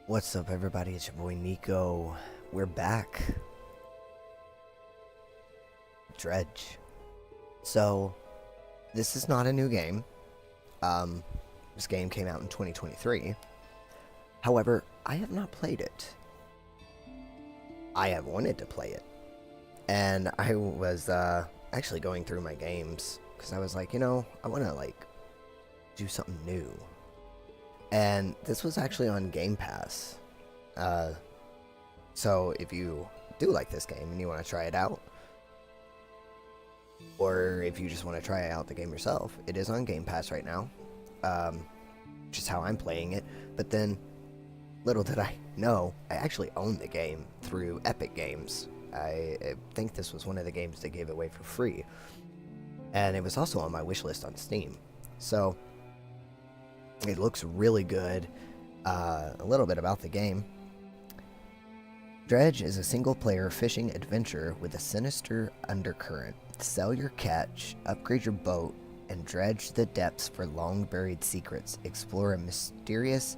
What's up, everybody? It's your boy Nico. We're back. Dredge. So, this is not a new game. This game came out in 2023. However, I have not played it. I have wanted to play it. And I was actually going through my games because I was like, I want to do something new. And this was actually on Game Pass. So if you do like this game and you want to try it out, or if you just want to try out the game yourself, it is on Game Pass right now. Which is how I'm playing it. But then, little did I know, I actually own the game through Epic Games. I think this was one of the games they gave away for free. And it was also on my wishlist on Steam. So, it looks really good. A little bit about the game. Dredge is a single-player fishing adventure with a sinister undercurrent. Sell your catch, upgrade your boat, and dredge the depths for long-buried secrets. Explore a mysterious,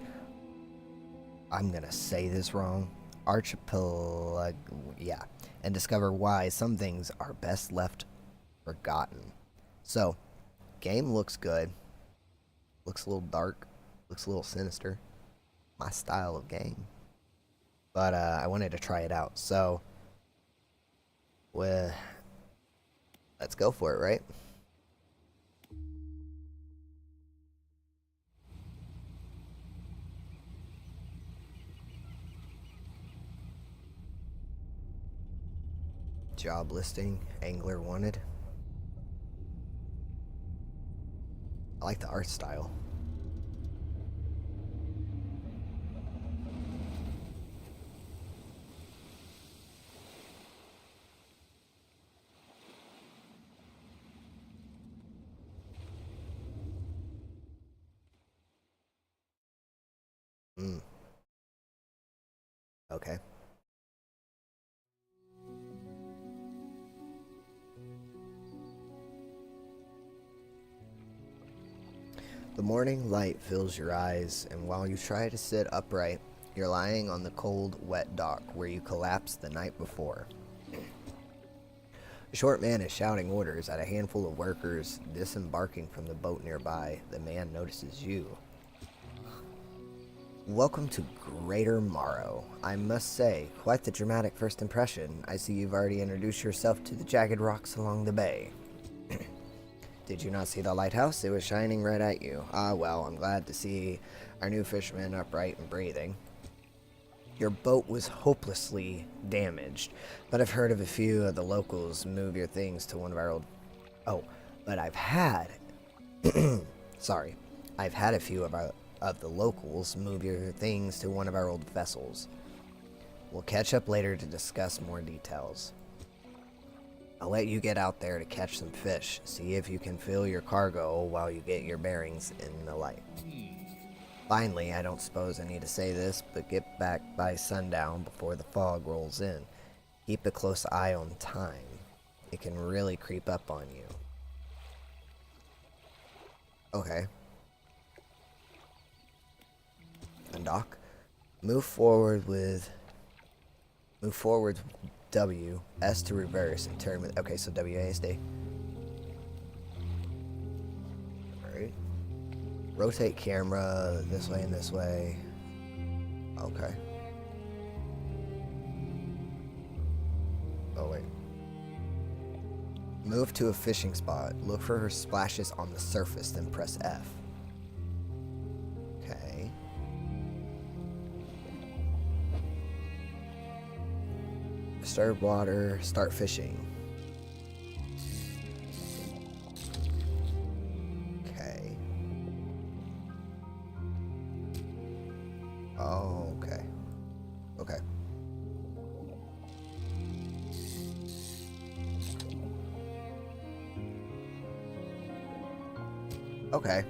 I'm gonna say this wrong, archipelago, and discover why some things are best left forgotten. So, game looks good. Looks a little dark. Looks a little sinister. My style of game. But I wanted to try it out. So, let's go for it, right? Job listing. Angler wanted. I like the art style. Okay. The morning light fills your eyes, and while you try to sit upright, you're lying on the cold, wet dock where you collapsed the night before. A short man is shouting orders at a handful of workers disembarking from the boat nearby. The man notices you. Welcome to Greater Morrow. I must say, quite the dramatic first impression. I see you've already introduced yourself to the jagged rocks along the bay. Did you not see the lighthouse? It was shining right at you. Ah, well, I'm glad to see our new fisherman upright and breathing. Your boat was hopelessly damaged, but I've heard of a few of the locals move your things to one of our old... Oh, but I've had... Sorry. I've had a few of the locals move your things to one of our old vessels. We'll catch up later to discuss more details. I'll let you get out there to catch some fish. See if you can fill your cargo while you get your bearings in the light. Finally, I don't suppose I need to say this, but get back by sundown before the fog rolls in. Keep a close eye on time. It can really creep up on you. Okay. Undock. Move forward with W, S to reverse, and turn with... Okay, so WASD. Alright. Rotate camera this way and this way. Okay. Oh, wait. Move to a fishing spot. Look for her splashes on the surface, then press F. Okay. Disturb water, start fishing. Okay. Oh, okay. Okay. Okay.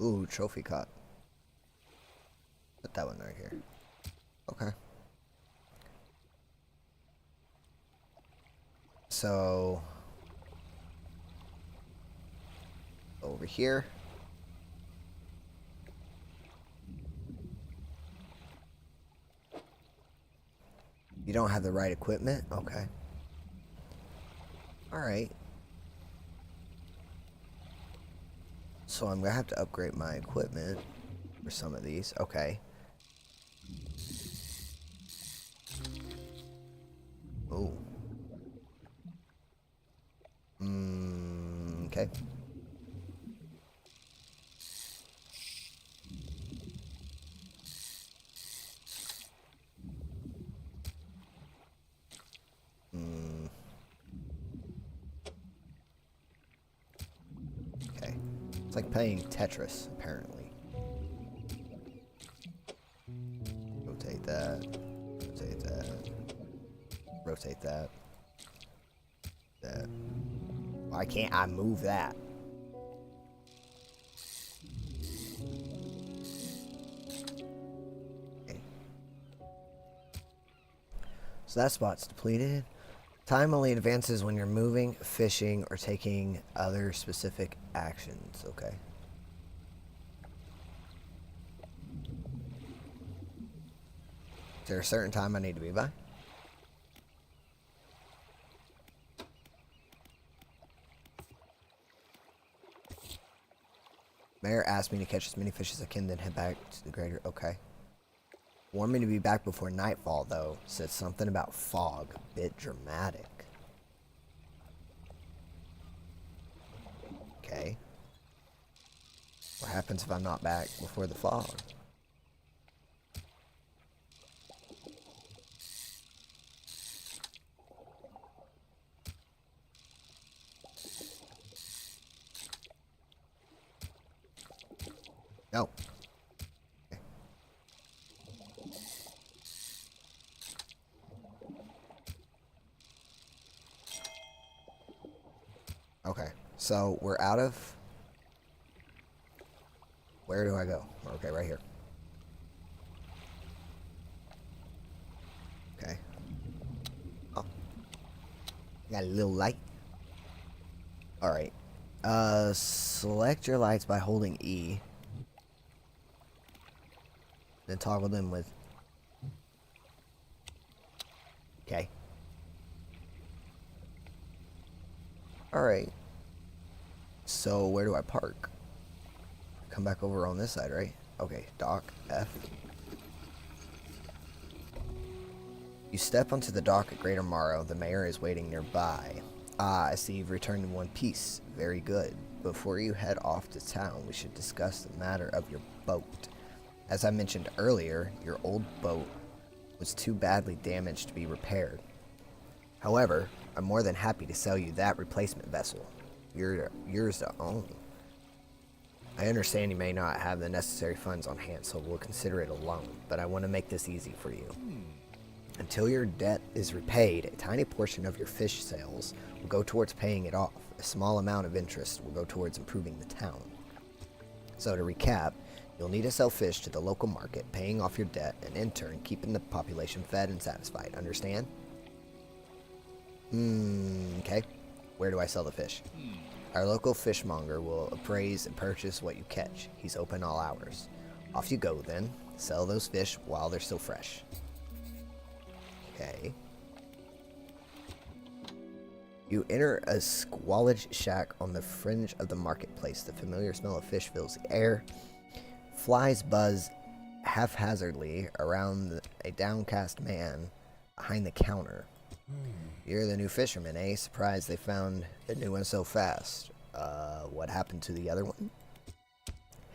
Ooh, trophy caught. put that one right here. Okay. So over here. You don't have the right equipment? Okay. Alright. So I'm gonna have to upgrade my equipment for some of these. Okay. Oh. Okay. Okay. It's like playing Tetris, apparently. Rotate that. Rotate that. Rotate that. That. Why can't I move that? Okay. So that spot's depleted. Time only advances when you're moving, fishing, or taking other specific actions. Okay. Is there a certain time I need to be by? Mayor asked me to catch as many fish as I can, then head back to the greater. Okay. Warned me to be back before nightfall, though. Said something about fog. Bit dramatic. Okay. What happens if I'm not back before the fog? No. Okay, so we're out of... Where do I go? Okay, right here. Okay. Oh. Got a little light. Alright. Select your lights by holding E. Then toggle them with... Okay. Alright. So, where do I park? Come back over on this side, right? Okay, dock, F. You step onto the dock at Greater Morrow. The mayor is waiting nearby. Ah, I see you've returned in one piece. Very good. Before you head off to town, we should discuss the matter of your boat. As I mentioned earlier, your old boat was too badly damaged to be repaired. However, I'm more than happy to sell you that replacement vessel. Yours to own. I understand you may not have the necessary funds on hand, so we'll consider it a loan, but I want to make this easy for you. Until your debt is repaid, a tiny portion of your fish sales will go towards paying it off. A small amount of interest will go towards improving the town. So to recap, you'll need to sell fish to the local market, paying off your debt, and in turn, keeping the population fed and satisfied. Understand? Okay. Where do I sell the fish? Our local fishmonger will appraise and purchase what you catch. He's open all hours. Off you go then. Sell those fish while they're still fresh. Okay. You enter a squalid shack on the fringe of the marketplace. The familiar smell of fish fills the air. Flies buzz haphazardly around a downcast man behind the counter. You're the new fisherman, eh? Surprised they found the new one so fast. What happened to the other one?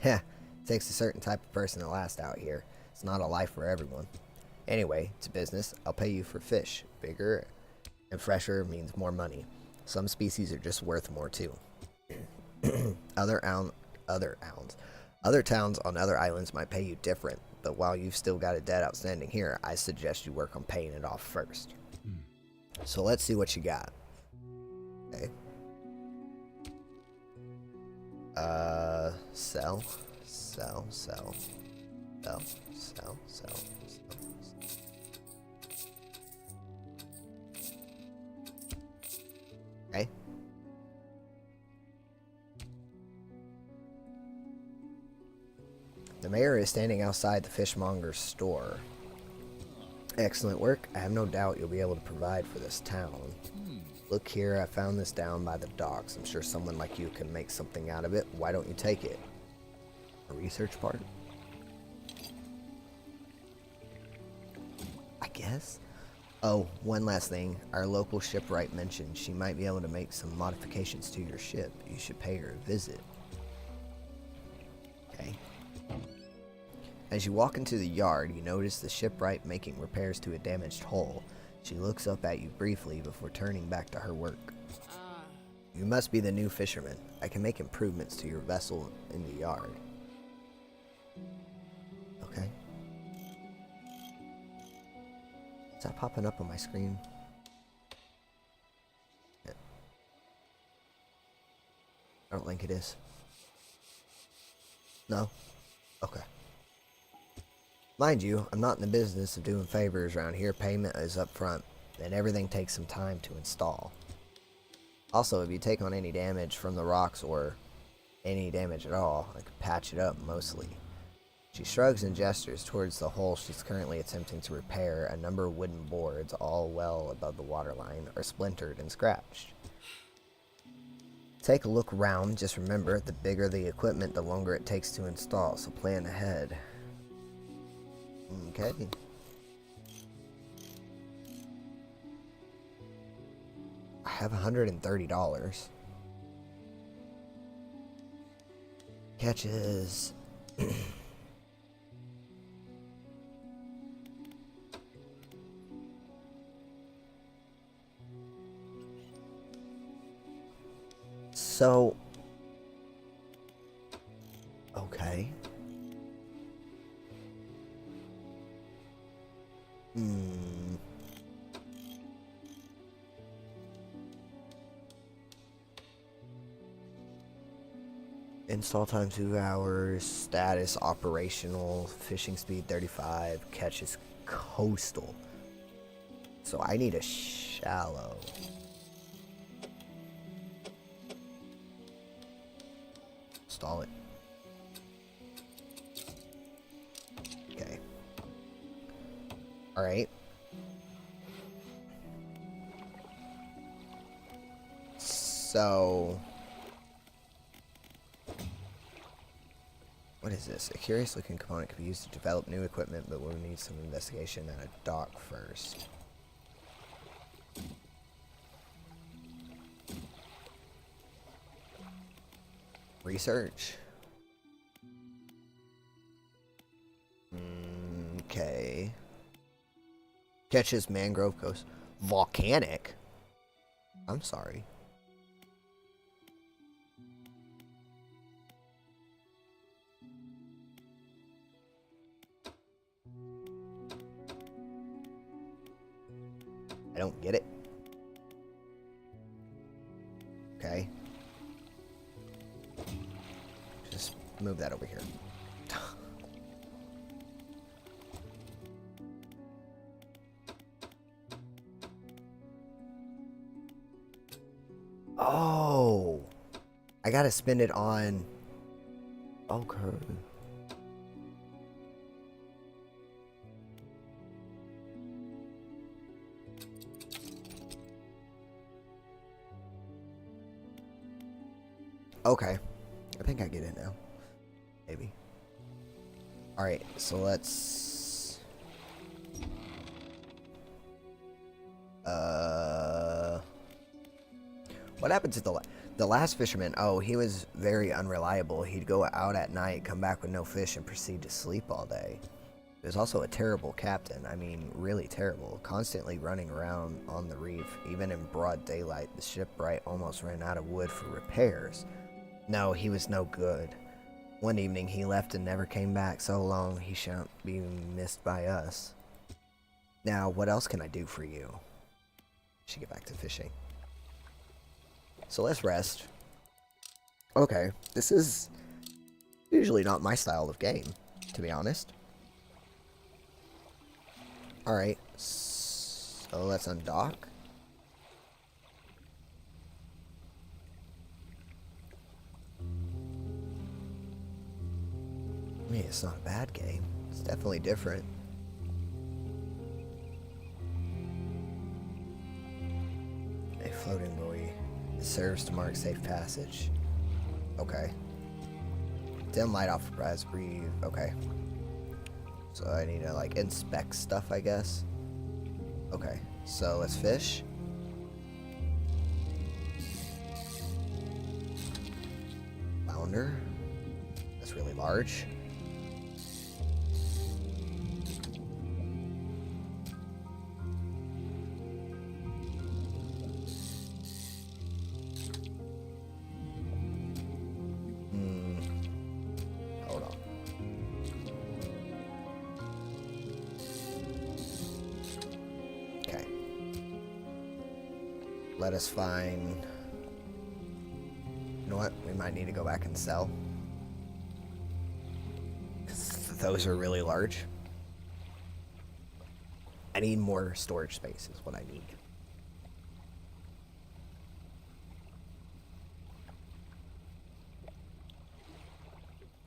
Heh, takes a certain type of person to last out here. It's not a life for everyone. Anyway, it's business. I'll pay you for fish. Bigger and fresher means more money. Some species are just worth more too. Other towns on other islands might pay you different, but while you've still got a debt outstanding here, I suggest you work on paying it off first. So let's see what you got. Okay. Sell. Sell. Okay. The mayor is standing outside the fishmonger's store. Excellent work. I have no doubt you'll be able to provide for this town. Look here, I found this down by the docks. I'm sure someone like you can make something out of it. Why don't you take it? A research part? I guess? Oh, one last thing. Our local shipwright mentioned she might be able to make some modifications to your ship. You should pay her a visit. Okay. As you walk into the yard, you notice the shipwright making repairs to a damaged hull. She looks up at you briefly before turning back to her work. You must be the new fisherman. I can make improvements to your vessel in the yard. Okay. Is that popping up on my screen? Yeah. I don't think it is. No? Okay. Mind you, I'm not in the business of doing favors around here. Payment is up front, and everything takes some time to install. Also, if you take on any damage from the rocks or any damage at all, I can patch it up mostly. She shrugs and gestures towards the hole she's currently attempting to repair. A number of wooden boards, all well above the waterline, are splintered and scratched. Take a look around. Just remember, the bigger the equipment, the longer it takes to install, so plan ahead. Okay. I have $130. Catches. So. Okay. Install time 2 hours. Status operational. Fishing speed 35. Catches coastal. So I need a shallow. Install it. Okay. Alright. So. What is this? A curious looking component can be used to develop new equipment, but we'll need some investigation at a dock first. Research. Okay. Catches mangrove coast. Volcanic? I'm sorry. I don't get it. Okay. Just move that over here. Oh, I gotta spend it on. Okay. Okay, I think I get it now. Maybe. Alright, so let's... What happened to the last fisherman? Oh, he was very unreliable. He'd go out at night, come back with no fish, and proceed to sleep all day. He was also a terrible captain. I mean, really terrible. Constantly running around on the reef. Even in broad daylight, the shipwright almost ran out of wood for repairs. No, he was no good. One evening he left and never came back. So long he shan't be missed by us. Now, what else can I do for you? Should get back to fishing. So let's rest. Okay, this is usually not my style of game, to be honest. Alright, so let's undock. I mean, it's not a bad game. It's definitely different. A floating buoy. It serves to mark safe passage. Okay. Dim light off as breathe. Okay. So I need to like inspect stuff, I guess. Okay. So let's fish. Flounder. That's really large. Hold on. Okay. Let us find... You know what? We might need to go back and sell. Those are really large. I need more storage space is what I need.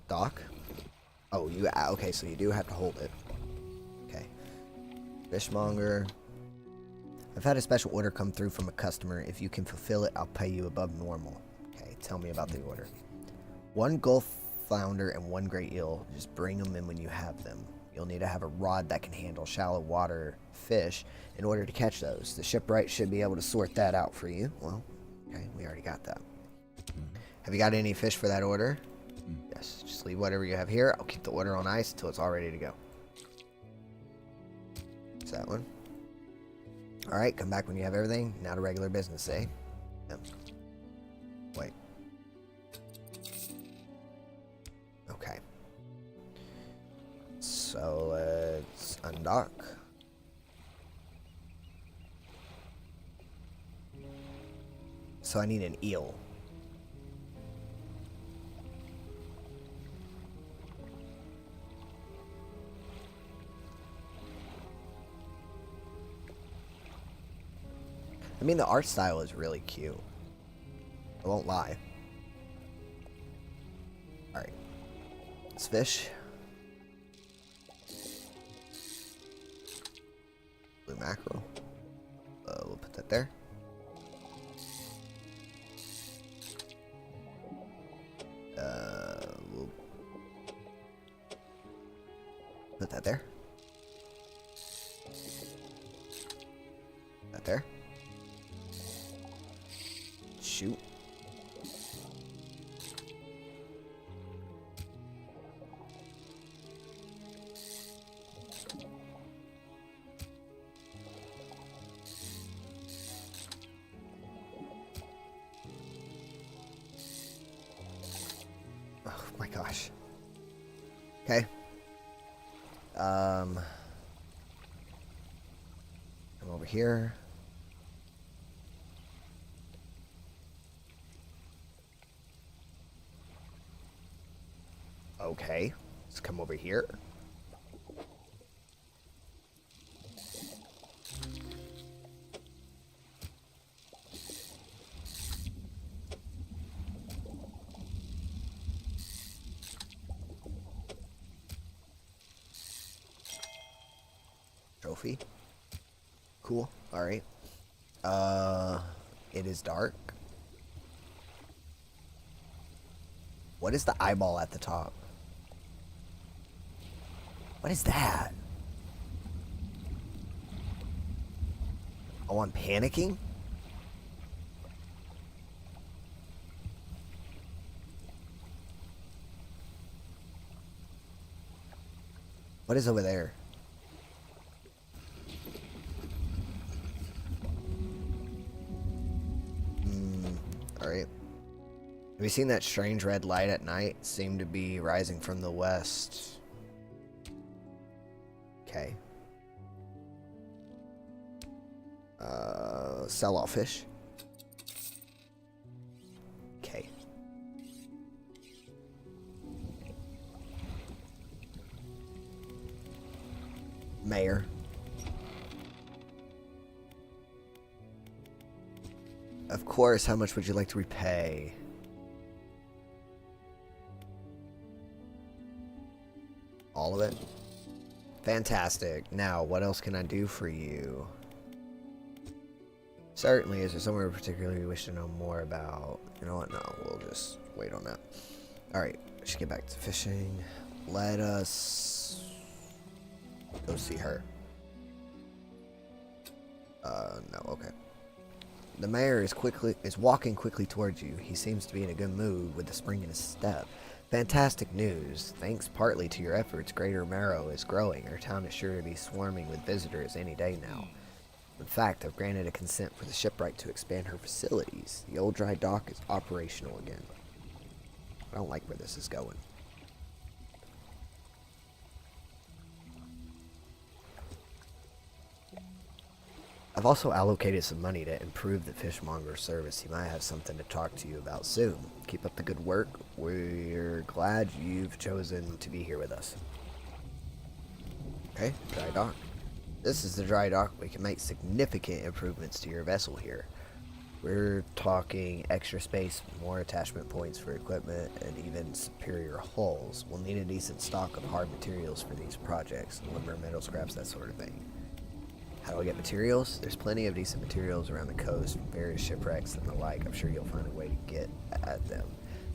Dock? Oh, you... Okay, so you do have to hold it. Okay. Fishmonger. I've had a special order come through from a customer. If you can fulfill it, I'll pay you above normal. Okay, tell me about the order. 1 gulf flounder and 1 great eel. Just bring them in when you have them. You'll need to have a rod that can handle shallow water fish in order to catch those. The shipwright should be able to sort that out for you. Well, okay, we already got that. Have you got any fish for that order? Yes, just leave whatever you have here. I'll keep the order on ice until it's all ready to go. Is that one? Alright, come back when you have everything. Now to regular business, eh? Yep. Wait. Okay. So let's undock. So I need an eel. I mean, the art style is really cute. I won't lie. Alright. Let's fish. Blue mackerel. We'll put that there. We'll put that there. That there. Shoot. Oh my gosh. Okay. Come over here. Okay, let's come over here. Trophy. Cool. All right. It is dark. What is the eyeball at the top? What is that? Oh, I'm panicking? What is over there? Alright. Have you seen that strange red light at night? It seemed to be rising from the west. Okay. Sell all fish. Okay. Mayor. course, how much would you like to repay? All of it? Fantastic. Now, what else can I do for you? Certainly. Is there somewhere particularly you wish to know more about? You know what? No, we'll just wait on that. Alright, we should get back to fishing. Let us go see her. No, okay. The mayor is walking quickly towards you. He seems to be in a good mood with the spring in his step. Fantastic news. Thanks partly to your efforts, Greater Marrow is growing. Our town is sure to be swarming with visitors any day now. In fact, I've granted a consent for the shipwright to expand her facilities. The old dry dock is operational again. I don't like where this is going. I've also allocated some money to improve the fishmonger service. He might have something to talk to you about soon. Keep up the good work. We're glad you've chosen to be here with us. Okay, dry dock. This is the dry dock. We can make significant improvements to your vessel here. We're talking extra space, more attachment points for equipment, and even superior hulls. We'll need a decent stock of hard materials for these projects, lumber, metal scraps, that sort of thing. How do I get materials? There's plenty of decent materials around the coast from various shipwrecks and the like. I'm sure you'll find a way to get at them.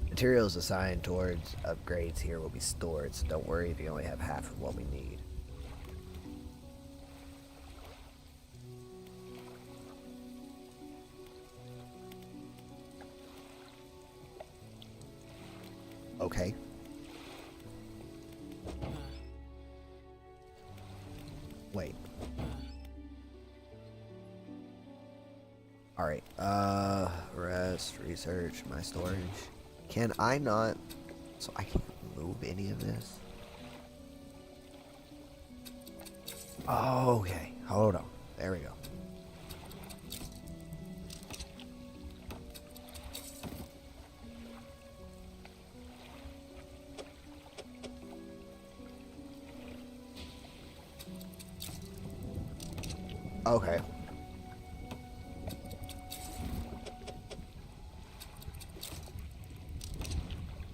Materials assigned towards upgrades here will be stored, so don't worry if you only have half of what we need. Okay. Wait. Alright, rest, research, my storage. Can I not, so I can't move any of this? Oh, okay, hold on, there we go. Okay.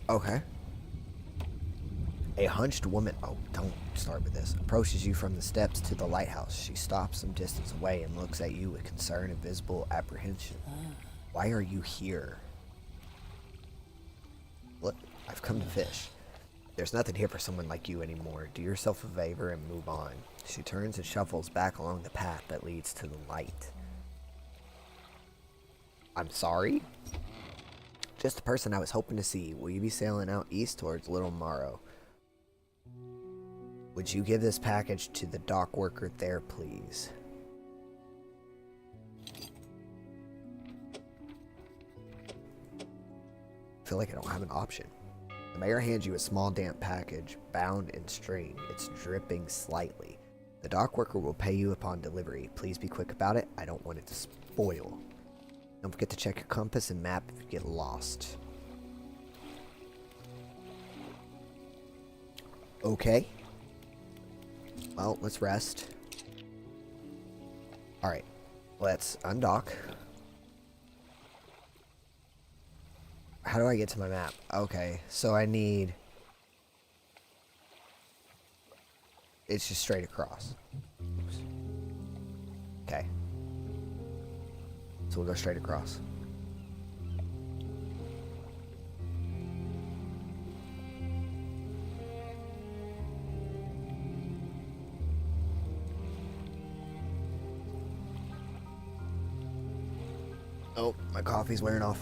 Okay. A hunched woman, oh, don't start with this, approaches you from the steps to the lighthouse. She stops some distance away and looks at you with concern and visible apprehension. Why are you here? Look, I've come to fish. There's nothing here for someone like you anymore. Do yourself a favor and move on. She turns and shuffles back along the path that leads to the light. I'm sorry? Just the person I was hoping to see. Will you be sailing out east towards Little Morrow? Would you give this package to the dock worker there, please? I feel like I don't have an option. The mayor hands you a small damp package, bound in string. It's dripping slightly. The dock worker will pay you upon delivery. Please be quick about it. I don't want it to spoil. Don't forget to check your compass and map if you get lost. Okay. Well, let's rest. Alright. Let's undock. How do I get to my map? Okay, so I need... It's just straight across. Oops. Okay. So we'll go straight across. Oh, my coffee's wearing off.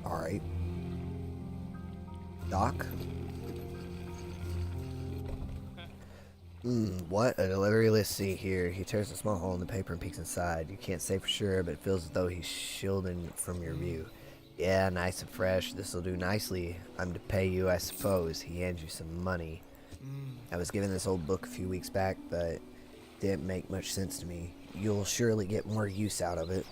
Alright. Doc? What a delivery. Let's see here. He tears a small hole in the paper and peeks inside. You can't say for sure, but it feels as though he's shielding from your view. Yeah, nice and fresh. This'll do nicely. I'm to pay you, I suppose. He hands you some money. I was given this old book a few weeks back, but it didn't make much sense to me. You'll surely get more use out of it.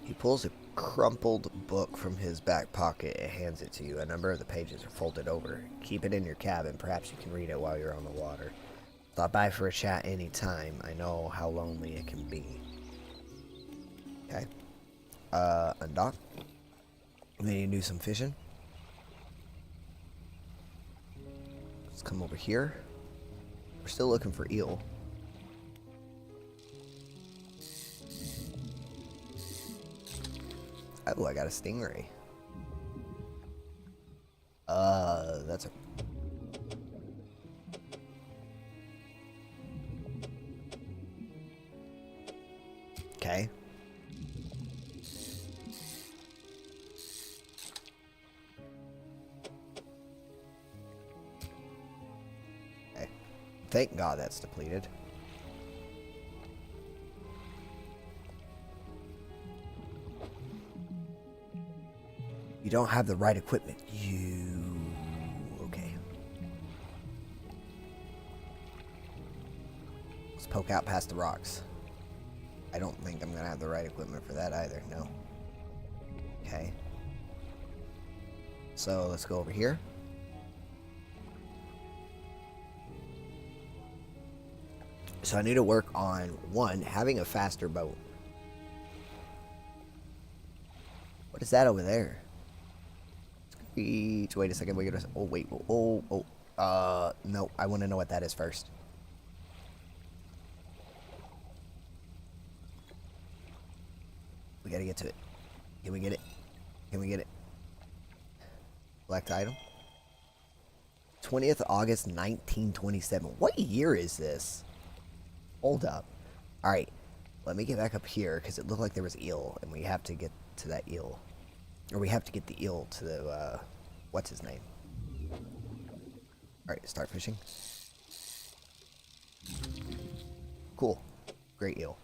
He pulls a crumpled book from his back pocket and hands it to you. A number of the pages are folded over. Keep it in your cabin. Perhaps you can read it while you're on the water. Stop by for a chat anytime. I know how lonely it can be. Okay. Undock. We need to do some fishing. Let's come over here. We're still looking for eel. Oh, I got a stingray. That's a... Okay. Okay. Thank God that's depleted. You don't have the right equipment. Okay. Let's poke out past the rocks. I don't think I'm gonna have the right equipment for that either, no. Okay. So let's go over here. So I need to work on, one, having a faster boat. What is that over there? Wait a second. Oh, wait. No. I want to know what that is first. We gotta get to it. Can we get it? Can we get it? Select item. 20th August 1927. What year is this? Hold up. Alright. Let me get back up here because it looked like there was eel and we have to get to that eel. Or we have to get the eel to the, what's his name? Alright, start fishing. Cool. Great eel.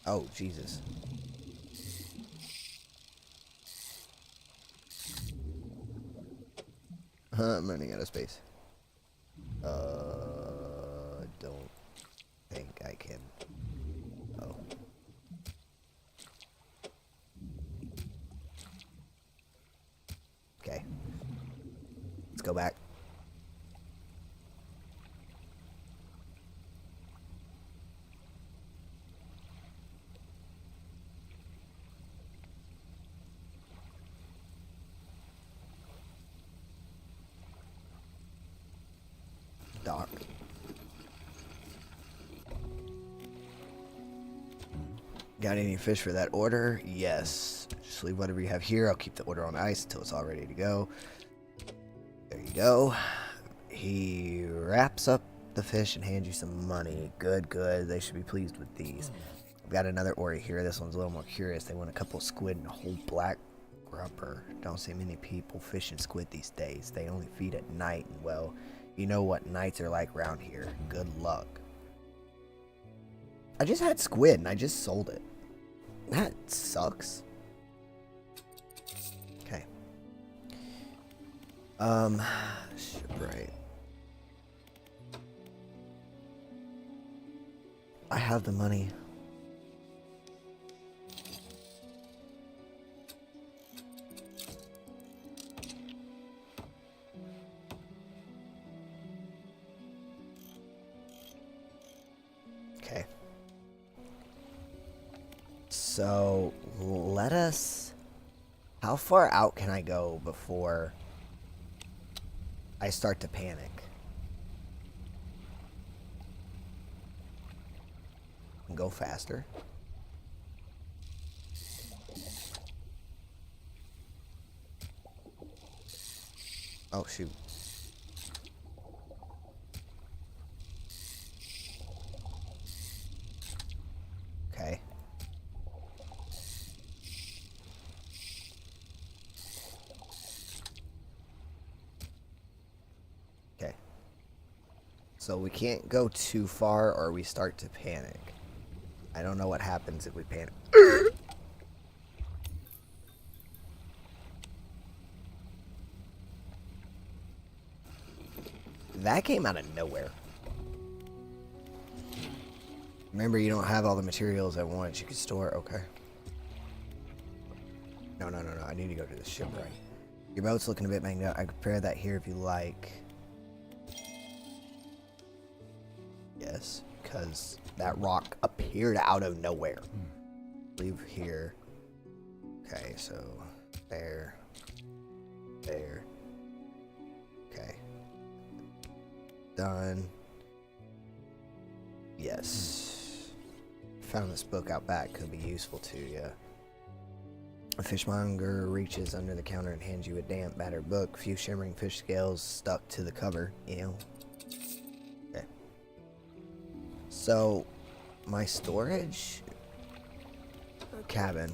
Oh, Jesus. I'm running out of space. Don't think I can. Oh. Okay. Let's go back. Dock. Got any fish for that order? Yes. Just leave whatever you have here. I'll keep the order on ice until it's all ready to go. There you go. He wraps up the fish and hands you some money. Good, good. They should be pleased with these. I've got another order here. This one's a little more curious. They want a couple of squid and a whole black grouper. Don't see many people fishing squid these days. They only feed at night, and well, you know what nights are like around here. Good luck. I just had squid and I just sold it. That sucks. Okay. Right. I have the money. Okay. So, let us... How far out can I go before I start to panic? And go faster. Oh, shoot. Okay. Okay. So we can't go too far or we start to panic. I don't know what happens if we panic. That came out of nowhere. Remember, you don't have all the materials at once. You can store. Okay. No. I need to go to the shipwright. Your boat's looking a bit banged up. I could repair that here if you like. Yes, because that rock appeared out of nowhere. Leave here. Okay, so there. Okay. Done. Yes. Found this book out back. Could be useful to you. A fishmonger reaches under the counter and hands you a damp, battered book. Few shimmering fish scales stuck to the cover. Ew. Okay. So, my storage cabin.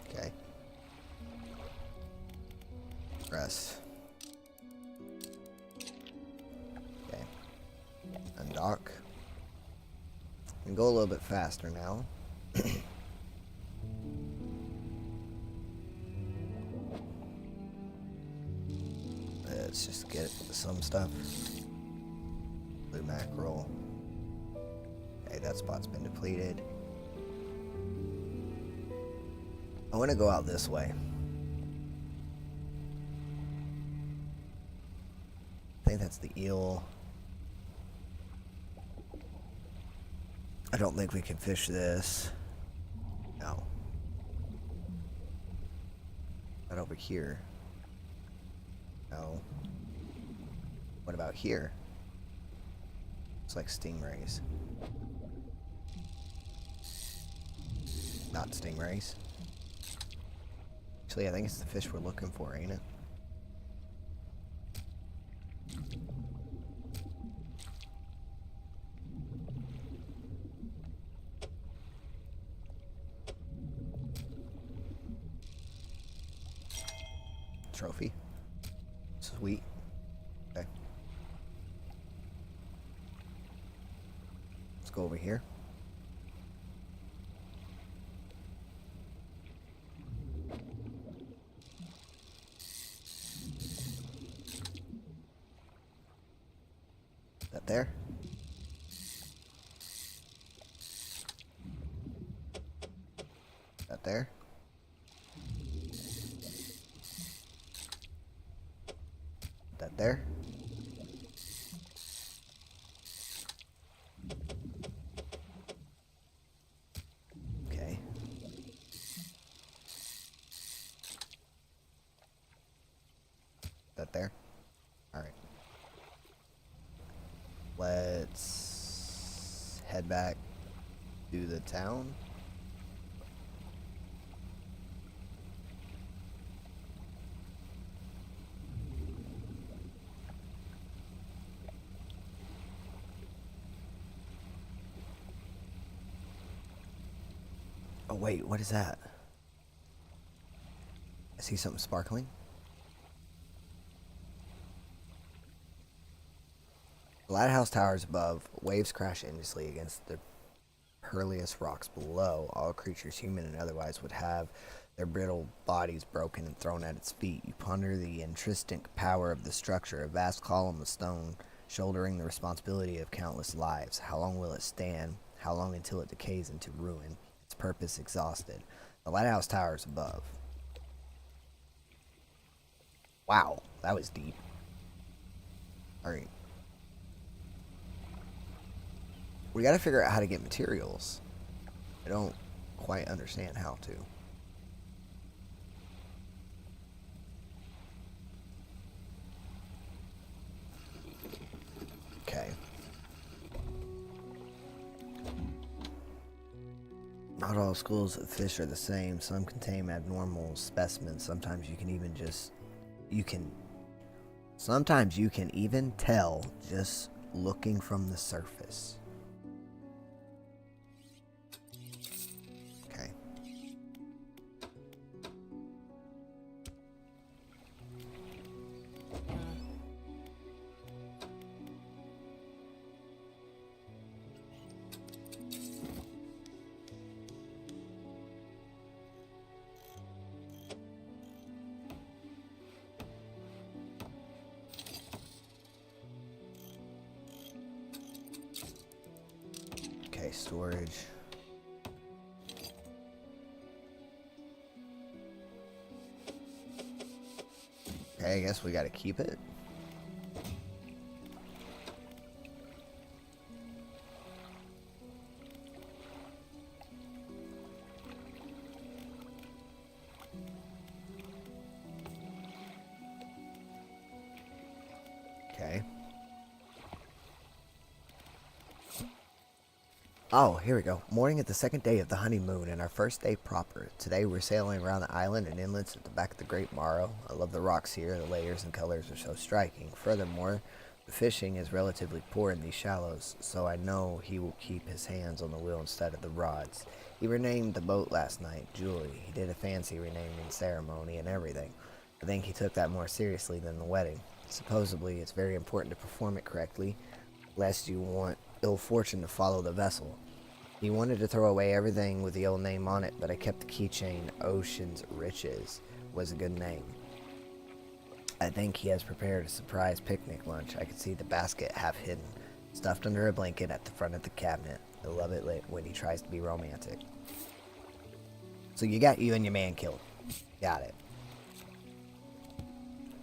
Okay. Rest. Okay. Undock. And go a little bit faster now. Let's just get some stuff. Blue mackerel. Okay, that spot's been depleted. I want to go out this way. I think that's the eel. I don't think we can fish this. No. Not over here. No. What about here? It's like stingrays. Not stingrays. Actually, I think it's the fish we're looking for, ain't it? Trophy. Sweet. Okay. Let's go over here. That there? That there? That there? Okay. That there? Alright. Let's head back to the town. Oh wait, what is that? I see something sparkling. The lighthouse towers above. Waves crash endlessly against the perilous rocks below. All creatures, human and otherwise, would have their brittle bodies broken and thrown at its feet. You ponder the intrinsic power of the structure, a vast column of stone shouldering the responsibility of countless lives. How long will it stand? How long until it decays into ruin? Its purpose exhausted. The lighthouse towers above. Wow, that was deep. Alright. We gotta figure out how to get materials. I don't quite understand how to. Okay. Not all schools of fish are the same. Some contain abnormal specimens. Sometimes you can even tell just looking from the surface. Okay. Okay, storage. Okay, I guess we gotta keep it. Okay. Oh, here we go. Morning at the second day of the honeymoon and our first day proper. Today we're sailing around the island and inlets at the back of the Great Morrow. I love the rocks here. The layers and colors are so striking. Furthermore, the fishing is relatively poor in these shallows, so I know he will keep his hands on the wheel instead of the rods. He renamed the boat last night, Julie. He did a fancy renaming ceremony and everything. I think he took that more seriously than the wedding. Supposedly, it's very important to perform it correctly, lest you want ill fortune to follow the vessel. He wanted to throw away everything with the old name on it, but I kept the keychain. Ocean's Riches was a good name. I think he has prepared a surprise picnic lunch. I could see the basket half hidden, stuffed under a blanket at the front of the cabinet. I love it when he tries to be romantic. So you got you and your man killed. Got it.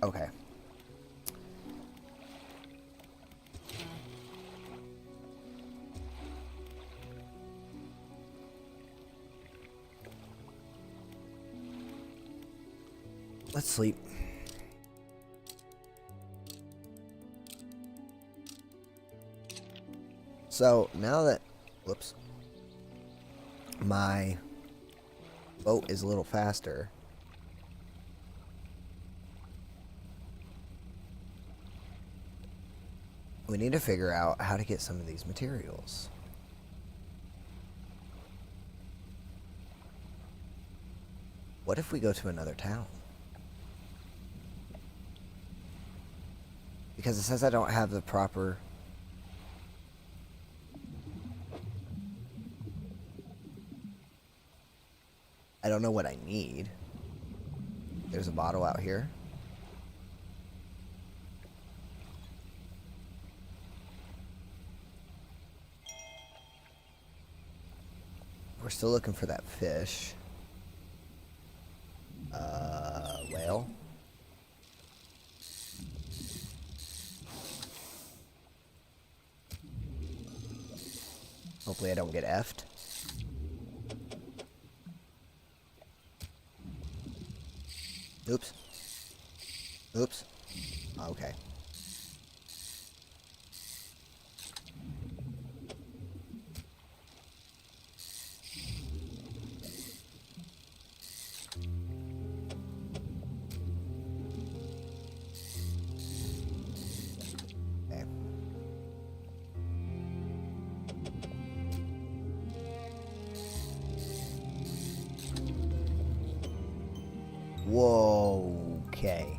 Okay. Let's sleep. So now that, whoops, my boat is a little faster, we need to figure out how to get some of these materials. What if we go to another town? Because it says I don't have the proper... I don't know what I need. There's a bottle out here. We're still looking for that fish. Whale. Hopefully I don't get effed. Oops. Oops. Okay. Whoa, okay.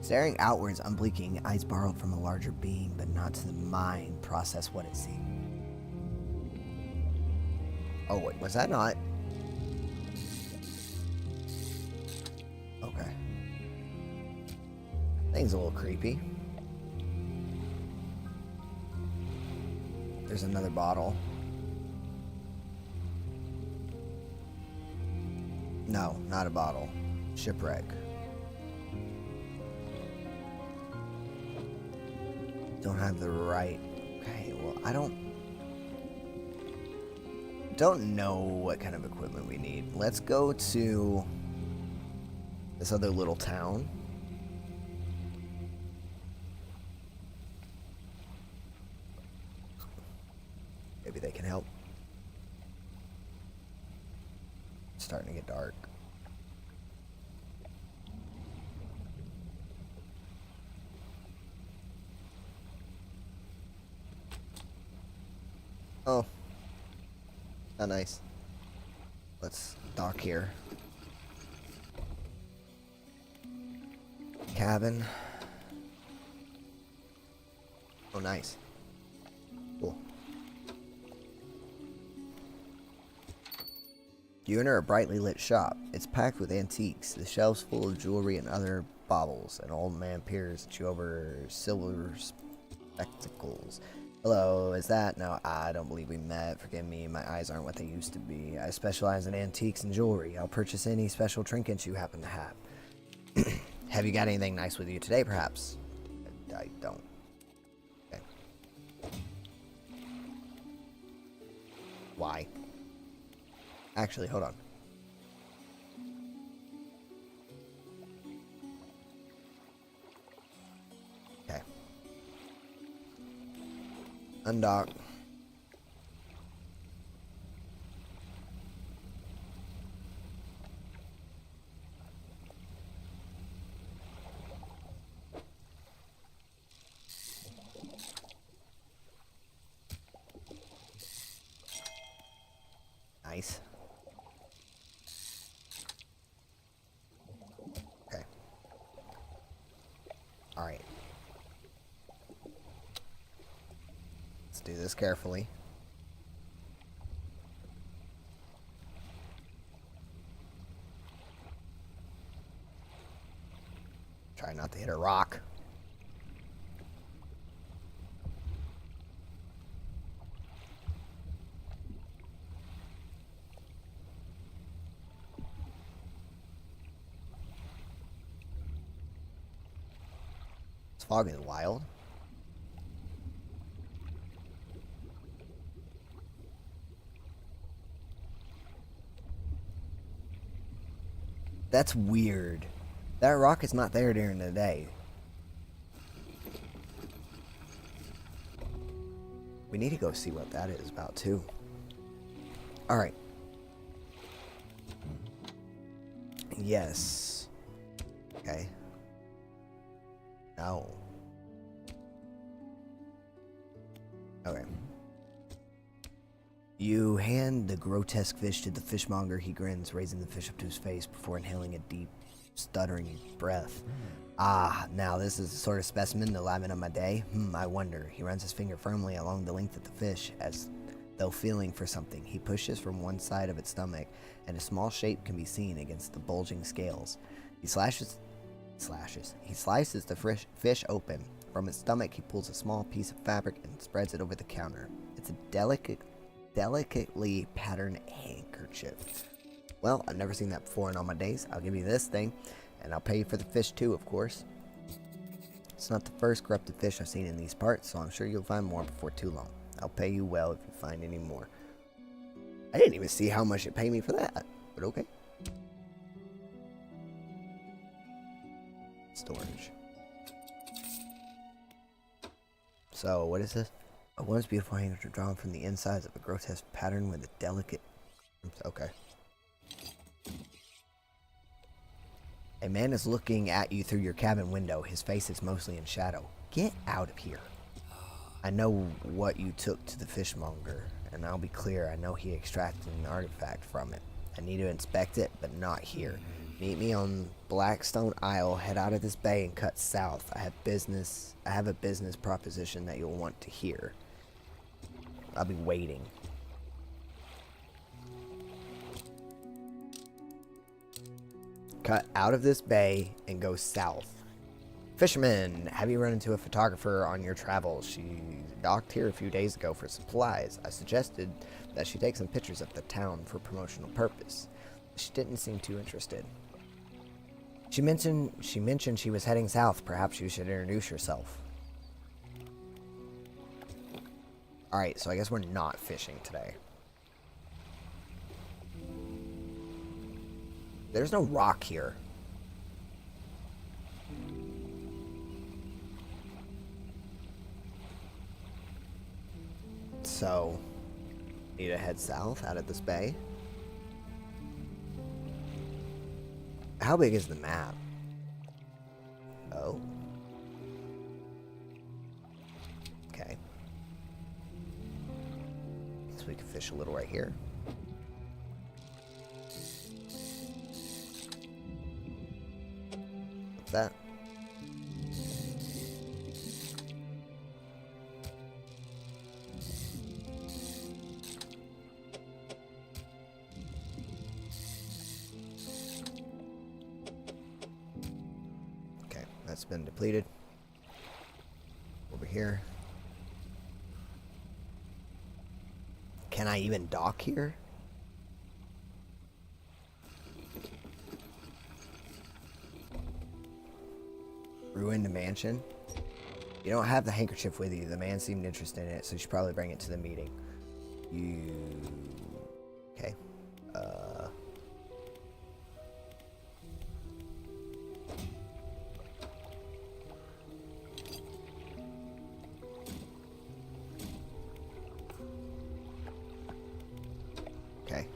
Staring outwards, unblinking, eyes borrowed from a larger being, but not to the mind, process what it sees. Oh, wait, was that not? Okay. Thing's a little creepy. There's another bottle. No, not a bottle. Shipwreck. Don't have the right... Okay, well, I don't know what kind of equipment we need. Let's go to this other little town. Maybe they can help. It's starting to get dark. Oh. How nice. Let's dock here. Cabin. Oh, nice. Cool. You enter a brightly lit shop. It's packed with antiques, the shelves full of jewelry and other baubles. An old man peers at you over silver spectacles. Hello, is that? No, I don't believe we met. Forgive me, my eyes aren't what they used to be. I specialize in antiques and jewelry. I'll purchase any special trinkets you happen to have. Have you got anything nice with you today, perhaps? I don't. Okay. Why? Actually, hold on. Okay. Undock. Nice. Okay. Alright. Let's do this carefully. Try not to hit a rock. This fog is wild. That's weird. That rock is not there during the day. We need to go see what that is about, too. Alright. Yes. Okay. No. Okay. You hand the grotesque fish to the fishmonger. He grins, raising the fish up to his face before inhaling a deep, stuttering breath. Ah, now this is the sort of specimen to liven up my day. I wonder. He runs his finger firmly along the length of the fish, as though feeling for something. He pushes from one side of its stomach, and a small shape can be seen against the bulging scales. He slices the fish open. From its stomach, he pulls a small piece of fabric and spreads it over the counter. It's a delicately patterned handkerchief. Well, I've never seen that before in all my days. I'll give you this thing, and I'll pay you for the fish too, of course. It's not the first corrupted fish I've seen in these parts, so I'm sure you'll find more before too long. I'll pay you well if you find any more. I didn't even see how much it paid me for that, but okay. Storage. So, what is this? A once beautiful handkerchief drawn from the insides of a grotesque pattern with a delicate... Okay. A man is looking at you through your cabin window. His face is mostly in shadow. Get out of here. I know what you took to the fishmonger, and I'll be clear, I know he extracted an artifact from it. I need to inspect it, but not here. Meet me on Blackstone Isle, head out of this bay and cut south. I have a business proposition that you'll want to hear. I'll be waiting. Cut out of this bay and go south. Fisherman, have you run into a photographer on your travels? She docked here a few days ago for supplies. I suggested that she take some pictures of the town for promotional purpose. She didn't seem too interested. She mentioned she was heading south. Perhaps you should introduce yourself. Alright, so I guess we're not fishing today. There's no rock here. So, need to head south out of this bay. How big is the map? Oh. Okay. Guess we can fish a little right here. What's that? That's been depleted. Over here. Can I even dock here? Ruined mansion? You don't have the handkerchief with you. The man seemed interested in it, so you should probably bring it to the meeting. Okay. Okay.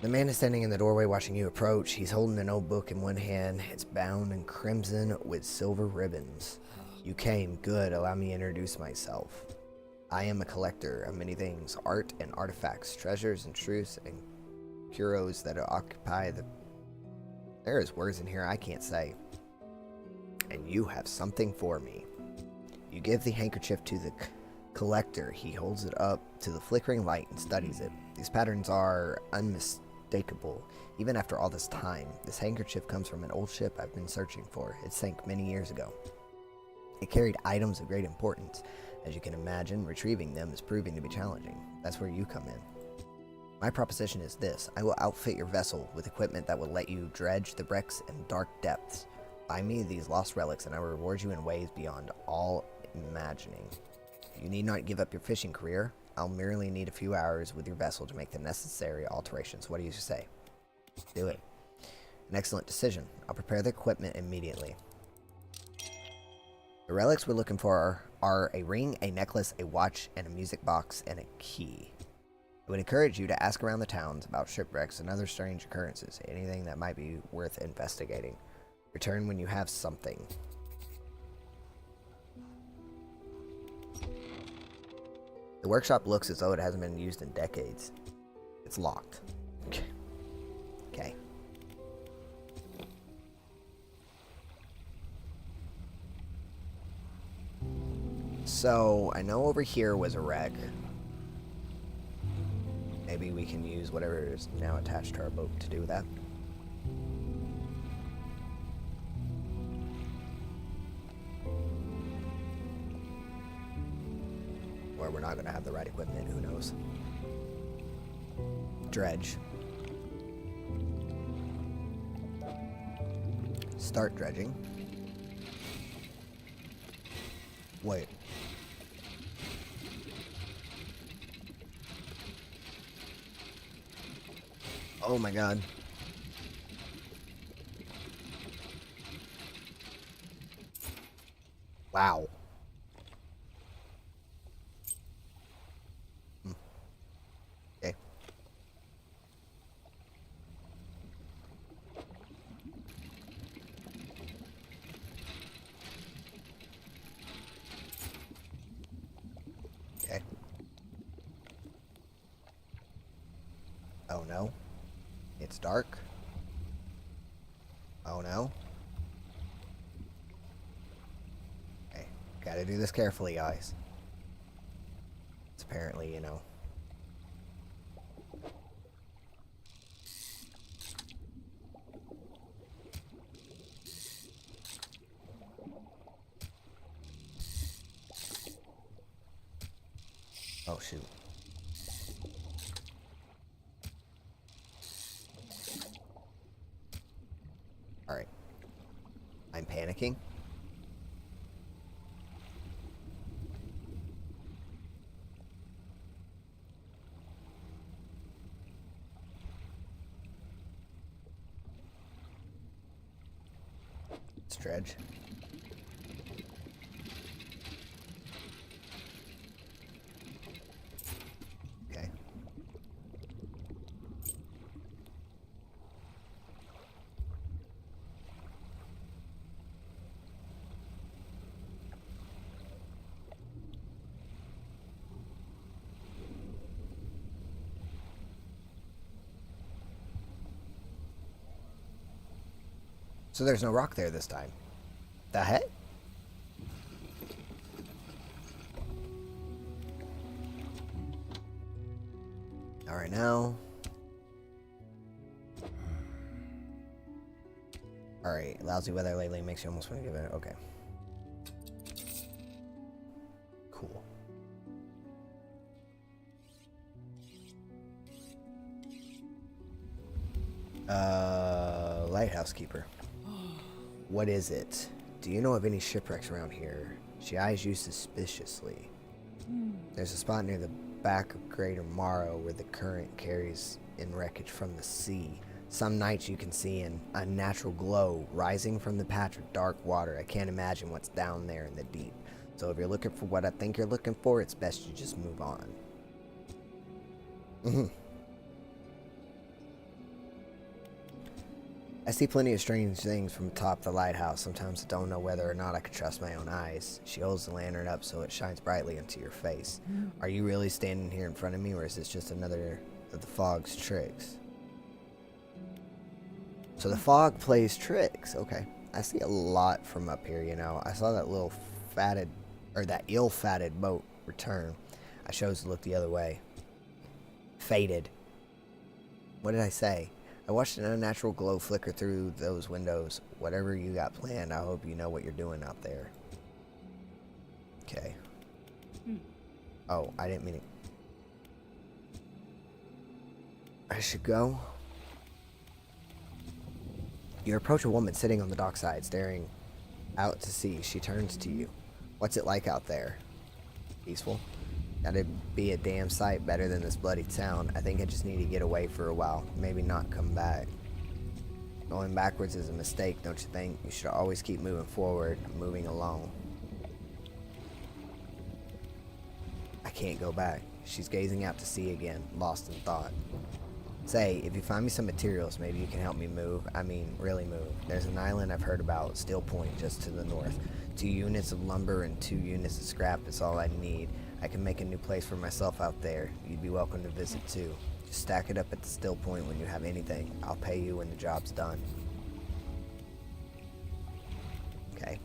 The man is standing in the doorway watching you approach. He's holding an old book in one hand. It's bound in crimson with silver ribbons. You came. Good. Allow me to introduce myself. I am a collector of many things. Art and artifacts, treasures and truths and curios that occupy the... There is words in here I can't say. And you have something for me. You give the handkerchief to the collector. He holds it up to the flickering light and studies it. These patterns are unmistakable, even after all this time. This handkerchief comes from an old ship I've been searching for. It sank many years ago. It carried items of great importance. As you can imagine, retrieving them is proving to be challenging. That's where you come in. My proposition is this. I will outfit your vessel with equipment that will let you dredge the wrecks in dark depths. Buy me these lost relics and I will reward you in ways beyond all imagining. You need not give up your fishing career. I'll merely need a few hours with your vessel to make the necessary alterations. What do you say? Do it. An excellent decision. I'll prepare the equipment immediately. The relics we're looking for are a ring, a necklace, a watch, and a music box, and a key. I would encourage you to ask around the towns about shipwrecks and other strange occurrences, anything that might be worth investigating. Return when you have something. The workshop looks as though it hasn't been used in decades. It's locked. Okay. So, I know over here was a wreck. Maybe we can use whatever is now attached to our boat to do that. Or we're not going to have the right equipment, who knows. Dredge. Start dredging. Wait. Oh my god. Wow. Okay. Okay. Oh no. It's dark. Oh no. Okay. Gotta do this carefully, guys. It's apparently, you know. Oh shoot. Alright. I'm panicking. Let's dredge. Okay. So there's no rock there this time. The heck? Alright now. Alright, lousy weather lately makes you almost want to give it. Okay. Cool. Lighthouse keeper. What is it? Do you know of any shipwrecks around here? She eyes you suspiciously. There's a spot near the back of Greater Morrow where the current carries in wreckage from the sea. Some nights you can see an unnatural glow rising from the patch of dark water. I can't imagine what's down there in the deep. So if you're looking for what I think you're looking for, it's best you just move on. I see plenty of strange things from atop the lighthouse. Sometimes I don't know whether or not I can trust my own eyes. She holds the lantern up so it shines brightly into your face. Are you really standing here in front of me, or is this just another of the fog's tricks? So the fog plays tricks. Okay. I see a lot from up here, you know. I saw that little that ill-fatted boat return. I chose to look the other way. Faded. What did I say? I watched an unnatural glow flicker through those windows. Whatever you got planned, I hope you know what you're doing out there. Okay. Oh, I didn't mean it. I should go. You approach a woman sitting on the dockside, staring out to sea. She turns to you. What's it like out there? Peaceful? Gotta be a damn sight better than this bloody town. I think I just need to get away for a while. Maybe not come back. Going backwards is a mistake, don't you think? You should always keep moving forward, moving along. I can't go back. She's gazing out to sea again, lost in thought. Say, if you find me some materials, maybe you can help me move. I mean, really move. There's an island I've heard about, Steel Point, just to the north. 2 units of lumber and 2 units of scrap is all I need. I can make a new place for myself out there. You'd be welcome to visit too. Just stack it up at the Still Point when you have anything. I'll pay you when the job's done. Okay.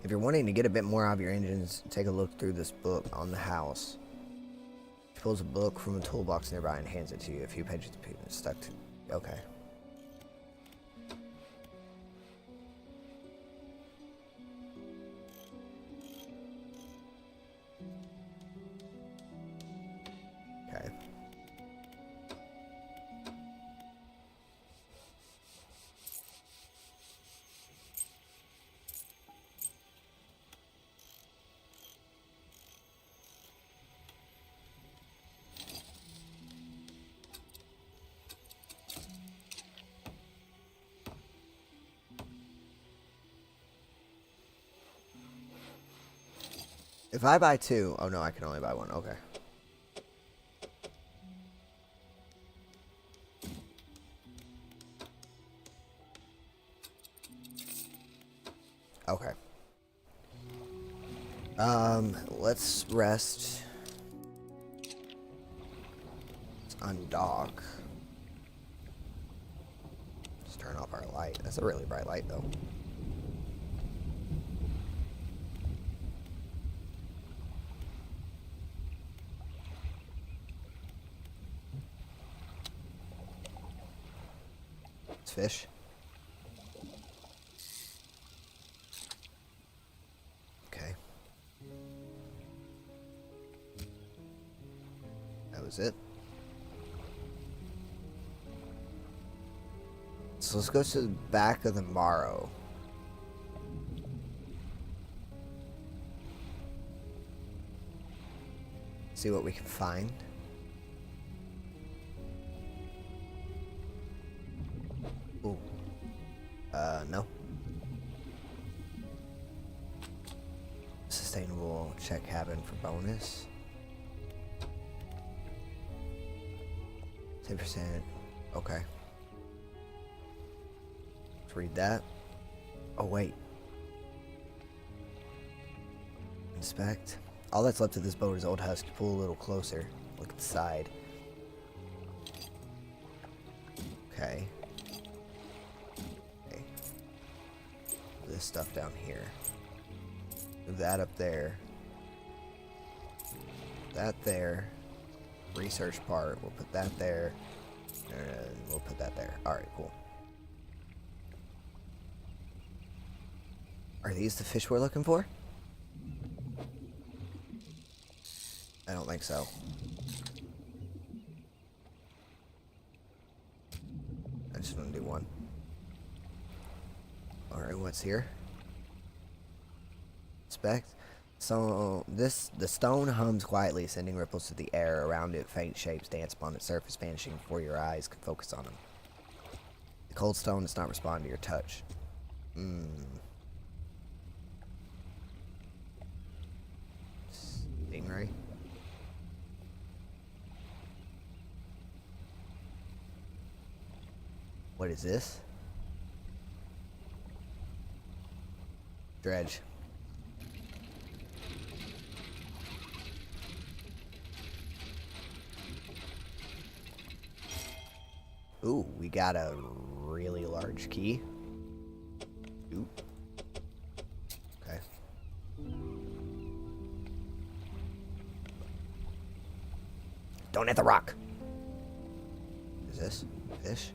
If you're wanting to get a bit more out of your engines, take a look through this book on the house. She pulls a book from a toolbox nearby and hands it to you. A few pages stuck to... Okay. Okay. If I buy 2... Oh, no, I can only buy 1. Okay. Okay. Let's rest. Let's undock. Let's turn off our light. That's a really bright light, though. Fish. Okay. That was it. So let's go to the back of the Morrow. See what we can find. Ooh. No. Sustainable check cabin for bonus. 10%. Okay. Let's read that. Oh, wait. Inspect. All that's left of this boat is old husk. Pull a little closer. Look at the side. Okay. This stuff down here. Move that up there. That there. Research part. We'll put that there. And we'll put that there. Alright, cool. Are these the fish we're looking for? I don't think so. I just want to do one. Alright, what's here? Inspect. So, the stone hums quietly, sending ripples through the air. Around it, faint shapes dance upon its surface, vanishing before your eyes can focus on them. The cold stone does not respond to your touch. Stingray. What is this? Dredge. Ooh, we got a really large key. Ooh. Okay. Don't hit the rock. Is this fish?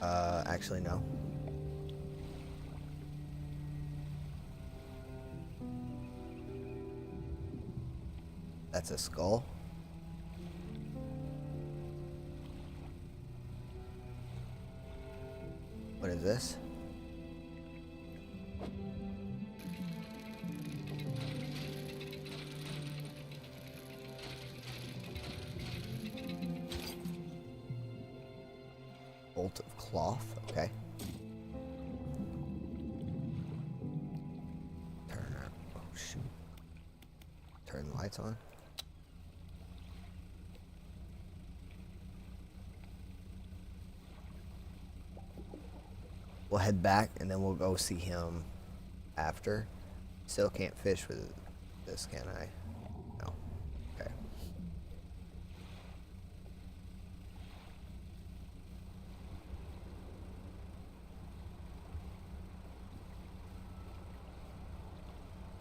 Actually no. That's a skull. What is this? Bolt of cloth, okay. Oh shoot. Turn the lights on. We'll head back and then we'll go see him after. Still can't fish with this, can I? No. Okay.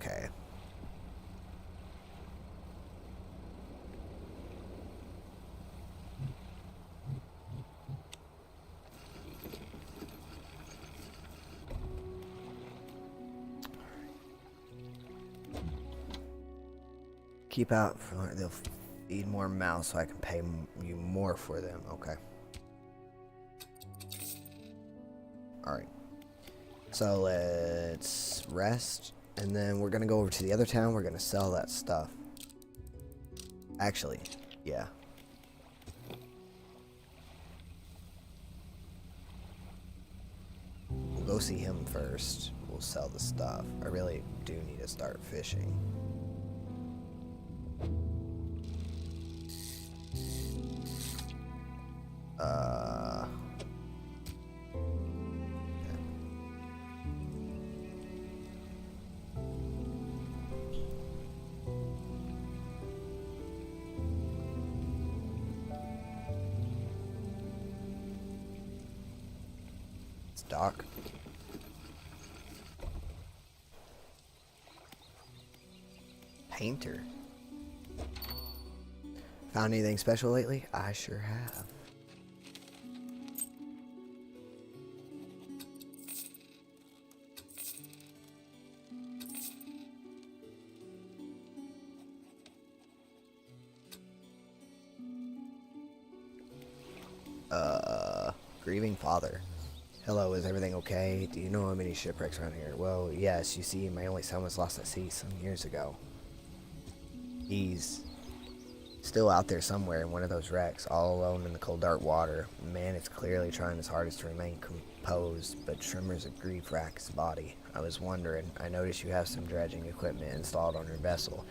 Okay. Keep out for they'll feed more mouths so I can pay you more for them. Okay. Alright. So let's rest. And then we're going to go over to the other town. We're going to sell that stuff. Actually, yeah. We'll go see him first. We'll sell the stuff. I really do need to start fishing. It's Doc. Painter. Found anything special lately? I sure have. Grieving father. Hello, is everything okay? Do you know of any shipwrecks around here? Well, yes, you see, my only son was lost at sea some years ago. He's still out there somewhere in one of those wrecks, all alone in the cold, dark water. Man is clearly trying his hardest to remain composed, but tremors of grief rack his body. I was wondering, I noticed you have some dredging equipment installed on your vessel.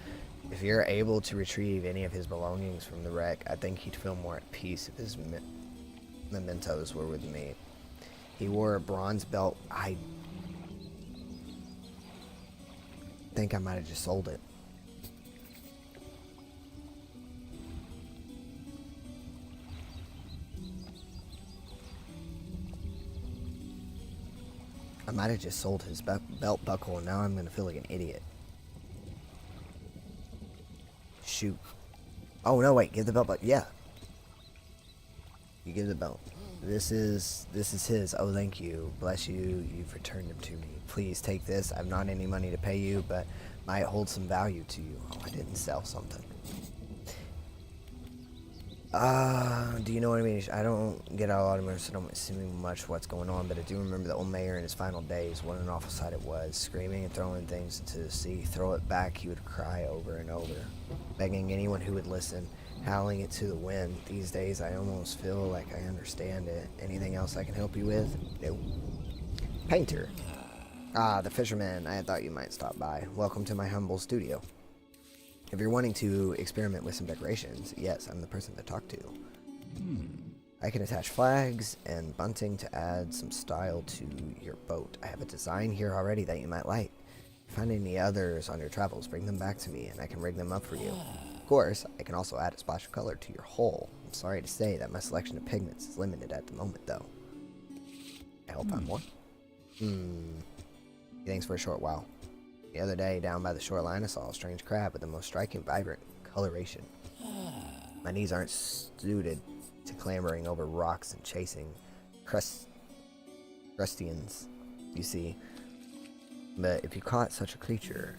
If you're able to retrieve any of his belongings from the wreck, I think he'd feel more at peace if his mementos were with me. He wore a bronze belt. I think I might have just sold it. I might have just sold his belt buckle, and now I'm going to feel like an idiot. Shoot. Oh, no, wait. Give the belt buckle. Yeah. You give the belt. This is his. Oh, thank you. Bless you. You've returned him to me. Please take this. I've not any money to pay you, but might hold some value to you. Oh, I didn't sell something. Do you know what I mean? I don't get a lot of so don't see much what's going on, but I do remember the old mayor in his final days. What an awful sight it was. Screaming and throwing things into the sea. Throw it back, he would cry over and over. Begging anyone who would listen. Howling it to the wind. These days, I almost feel like I understand it. Anything else I can help you with? Nope. Painter. Ah, the fisherman. I thought you might stop by. Welcome to my humble studio. If you're wanting to experiment with some decorations, yes, I'm the person to talk to. I can attach flags and bunting to add some style to your boat. I have a design here already that you might like. If you find any others on your travels, bring them back to me and I can rig them up for you. Of course, I can also add a splash of color to your hull. I'm sorry to say that my selection of pigments is limited at the moment, though. I hope I'm more. Thanks for a short while. The other day, down by the shoreline, I saw a strange crab with the most striking, vibrant coloration. My knees aren't suited to clambering over rocks and chasing crustaceans, you see. But if you caught such a creature,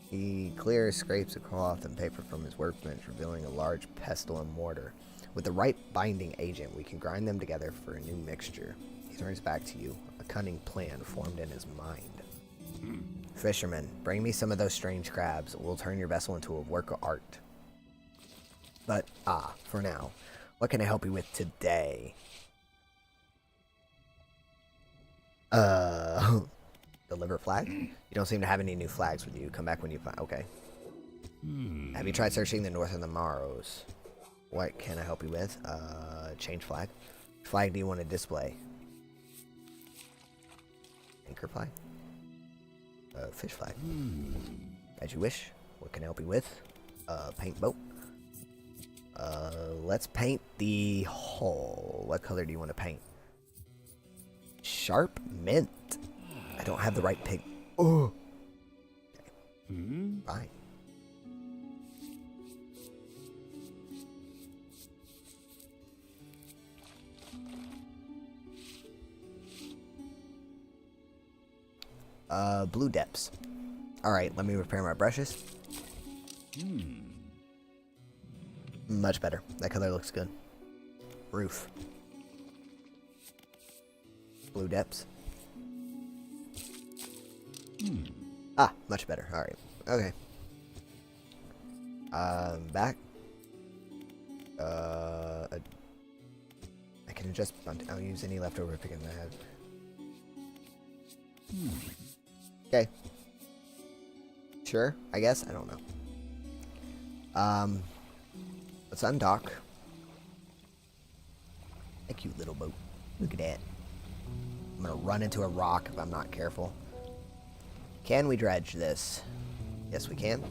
he clears scrapes of cloth and paper from his workbench, revealing a large pestle and mortar. With the right binding agent, we can grind them together for a new mixture. He turns back to you, a cunning plan formed in his mind. Fisherman, bring me some of those strange crabs. We'll turn your vessel into a work of art. But, for now, what can I help you with today? Deliver flag? You don't seem to have any new flags with you. Come back when you find... Okay. Have you tried searching the north and the Morrows? What can I help you with? Change flag. Which flag do you want to display? Anchor flag? Fish flag. As you wish. What can I help you with? Paint boat. Let's paint the hull. What color do you want to paint? Sharp mint. I don't have the right pig. Oh. Okay. Fine. Blue depths. Alright, let me repair my brushes. Much better. That color looks good. Roof. Blue depths. Much better. Alright. Okay. Back. I can adjust bunting. I'll use any leftover picking I have. Okay. Sure, I guess. I don't know. Let's undock. A cute little boat. Look at that. I'm gonna run into a rock if I'm not careful. Can we dredge this? Yes, we can.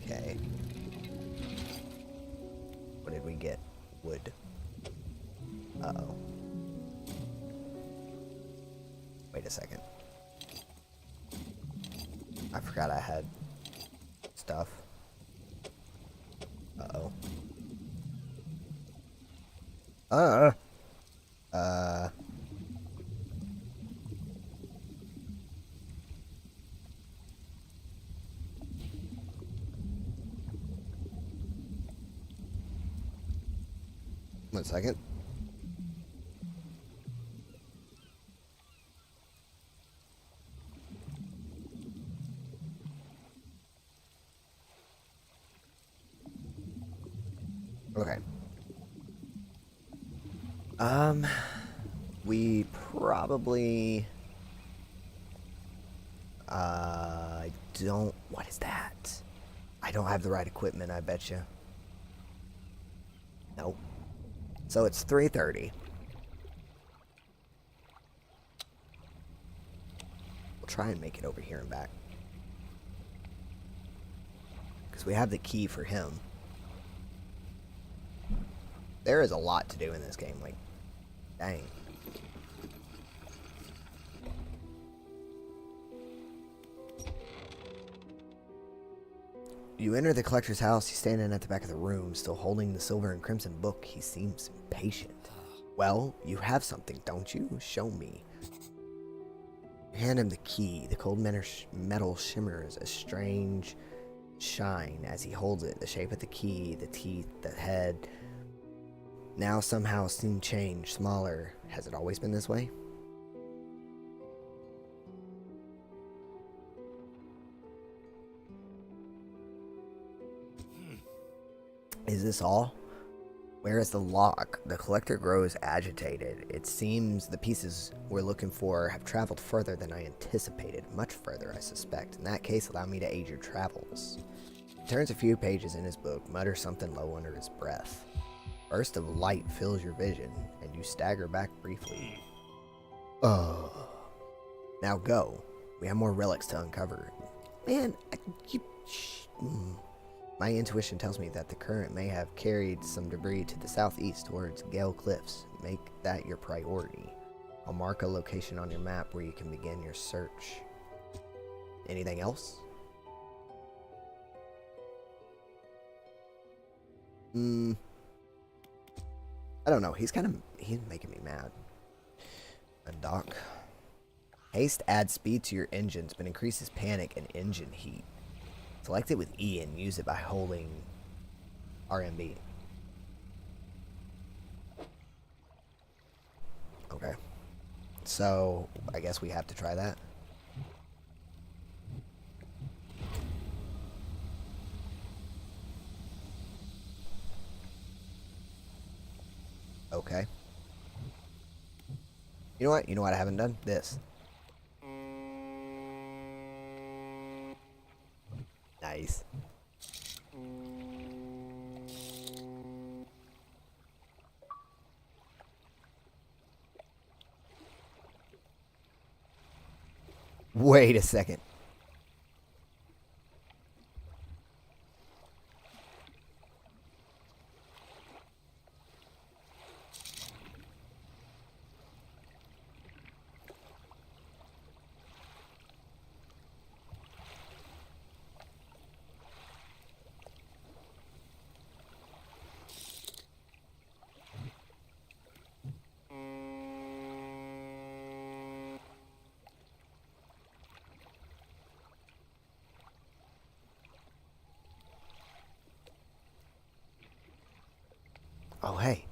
Okay. What did we get? Wood. Uh-oh. Wait a second. I forgot I had stuff. Uh-oh. 1 second. Okay. We probably... I don't... What is that? I don't have the right equipment, I bet you. Nope. So it's 3:30. We'll try and make it over here and back. Because we have the key for him. There is a lot to do in this game, like, dang. You enter the collector's house. He's standing at the back of the room, still holding the silver and crimson book. He seems impatient. Well, you have something, don't you? Show me. You hand him the key. The cold metal shimmers a strange shine as he holds it. The shape of the key, the teeth, the head, now somehow seem changed, smaller. Has it always been this way? Is this all? Where is the lock? The collector grows agitated. It seems the pieces we're looking for have traveled further than I anticipated. Much further, I suspect. In that case, allow me to aid your travels. He turns a few pages in his book, mutters something low under his breath. A burst of light fills your vision, and you stagger back briefly. Now go. We have more relics to uncover. Man, my intuition tells me that the current may have carried some debris to the southeast towards Gale Cliffs. Make that your priority. I'll mark a location on your map where you can begin your search. Anything else? I don't know. He's making me mad. A dock. Haste adds speed to your engines, but increases panic and engine heat. Select it with E and use it by holding RMB. Okay. So, I guess we have to try that. Okay. You know what? You know what I haven't done? This. Nice. Wait a second. Oh, hey.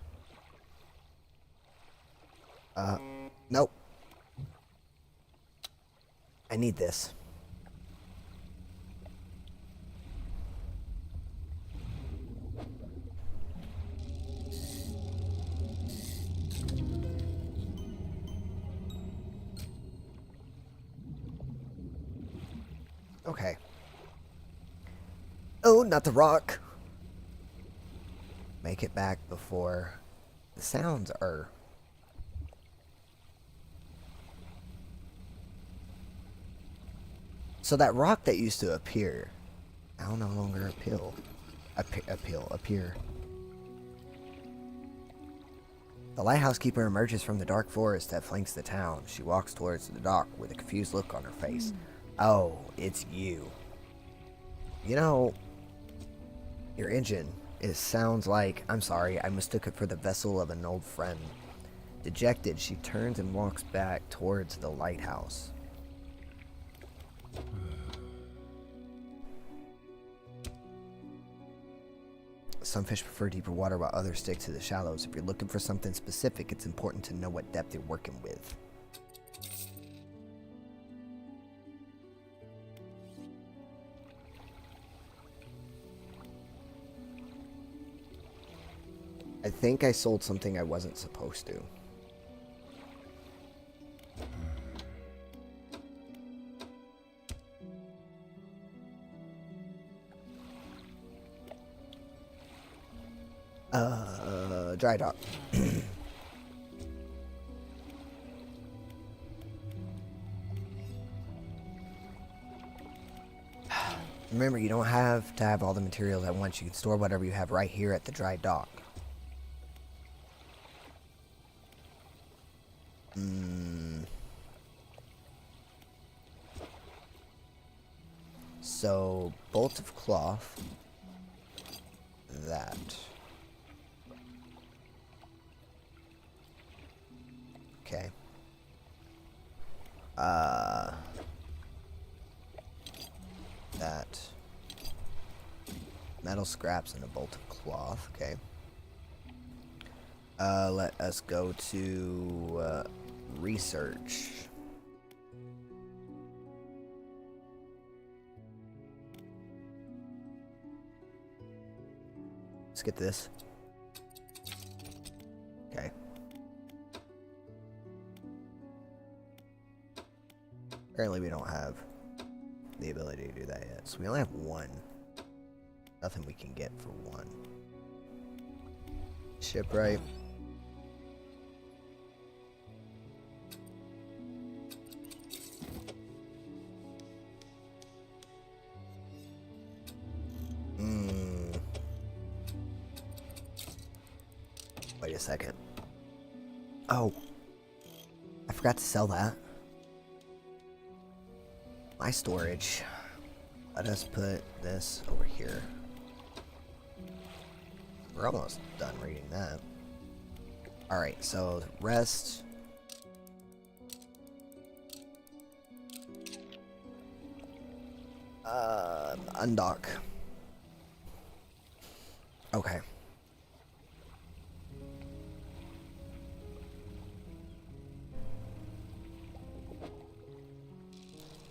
Nope. I need this. Okay. Oh, not the rock. Make it back before the sounds are... So that rock that used to appear, now no longer appear. The lighthouse keeper emerges from the dark forest that flanks the town. She walks towards the dock with a confused look on her face. Oh, it's you. You know, your engine... It sounds like, I'm sorry, I mistook it for the vessel of an old friend. Dejected, she turns and walks back towards the lighthouse. Some fish prefer deeper water while others stick to the shallows. If you're looking for something specific, it's important to know what depth you're working with. I think I sold something I wasn't supposed to. Dry dock. Remember, you don't have to have all the materials at once. You can store whatever you have right here at the dry dock. So, bolt of cloth. That. Okay. That. Metal scraps and a bolt of cloth. Okay. Let us go to research. Let's get this. Okay. Apparently we don't have the ability to do that yet. So we only have one. Nothing we can get for one. Shipwright. Wait a second. Oh. I forgot to sell that. My storage. Let us put this over here. We're almost done reading that. Alright, so rest. Undock. Okay.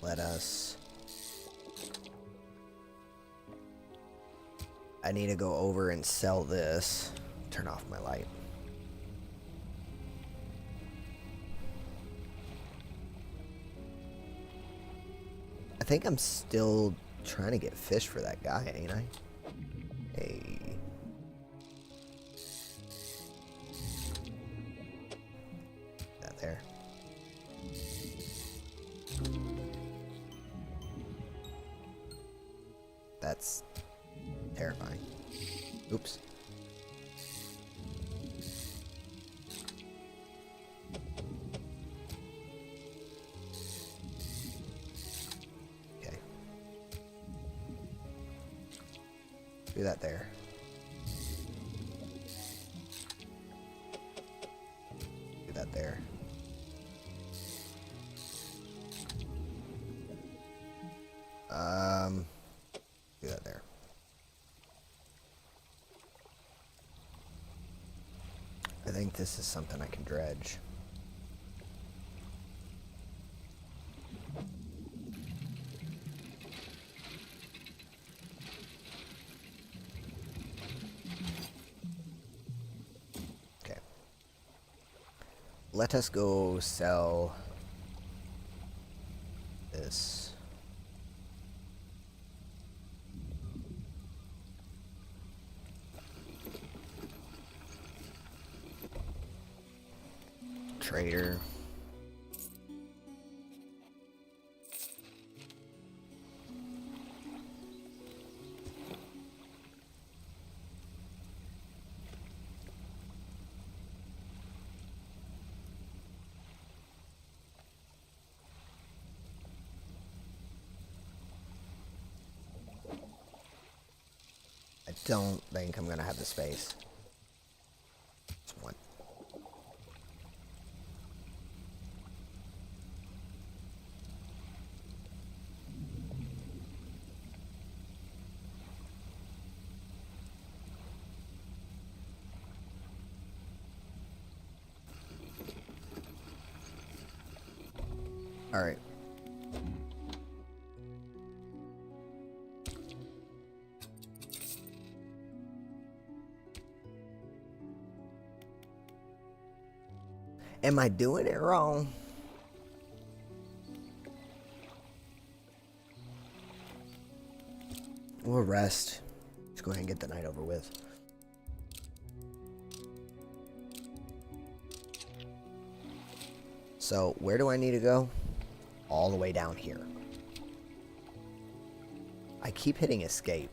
Let us... I need to go over and sell this. Turn off my light. I think I'm still trying to get fish for that guy, ain't I? Hey. That there. That's terrifying. Oops. Okay. Do that there. Do that there. Do that there. I think this is something I can dredge. Okay. Let us go sell this. Trader. I don't think I'm gonna have the space. It's one. All right. Am I doing it wrong? We'll rest. Let's go ahead and get the night over with. So, where do I need to go? All the way down here. I keep hitting escape.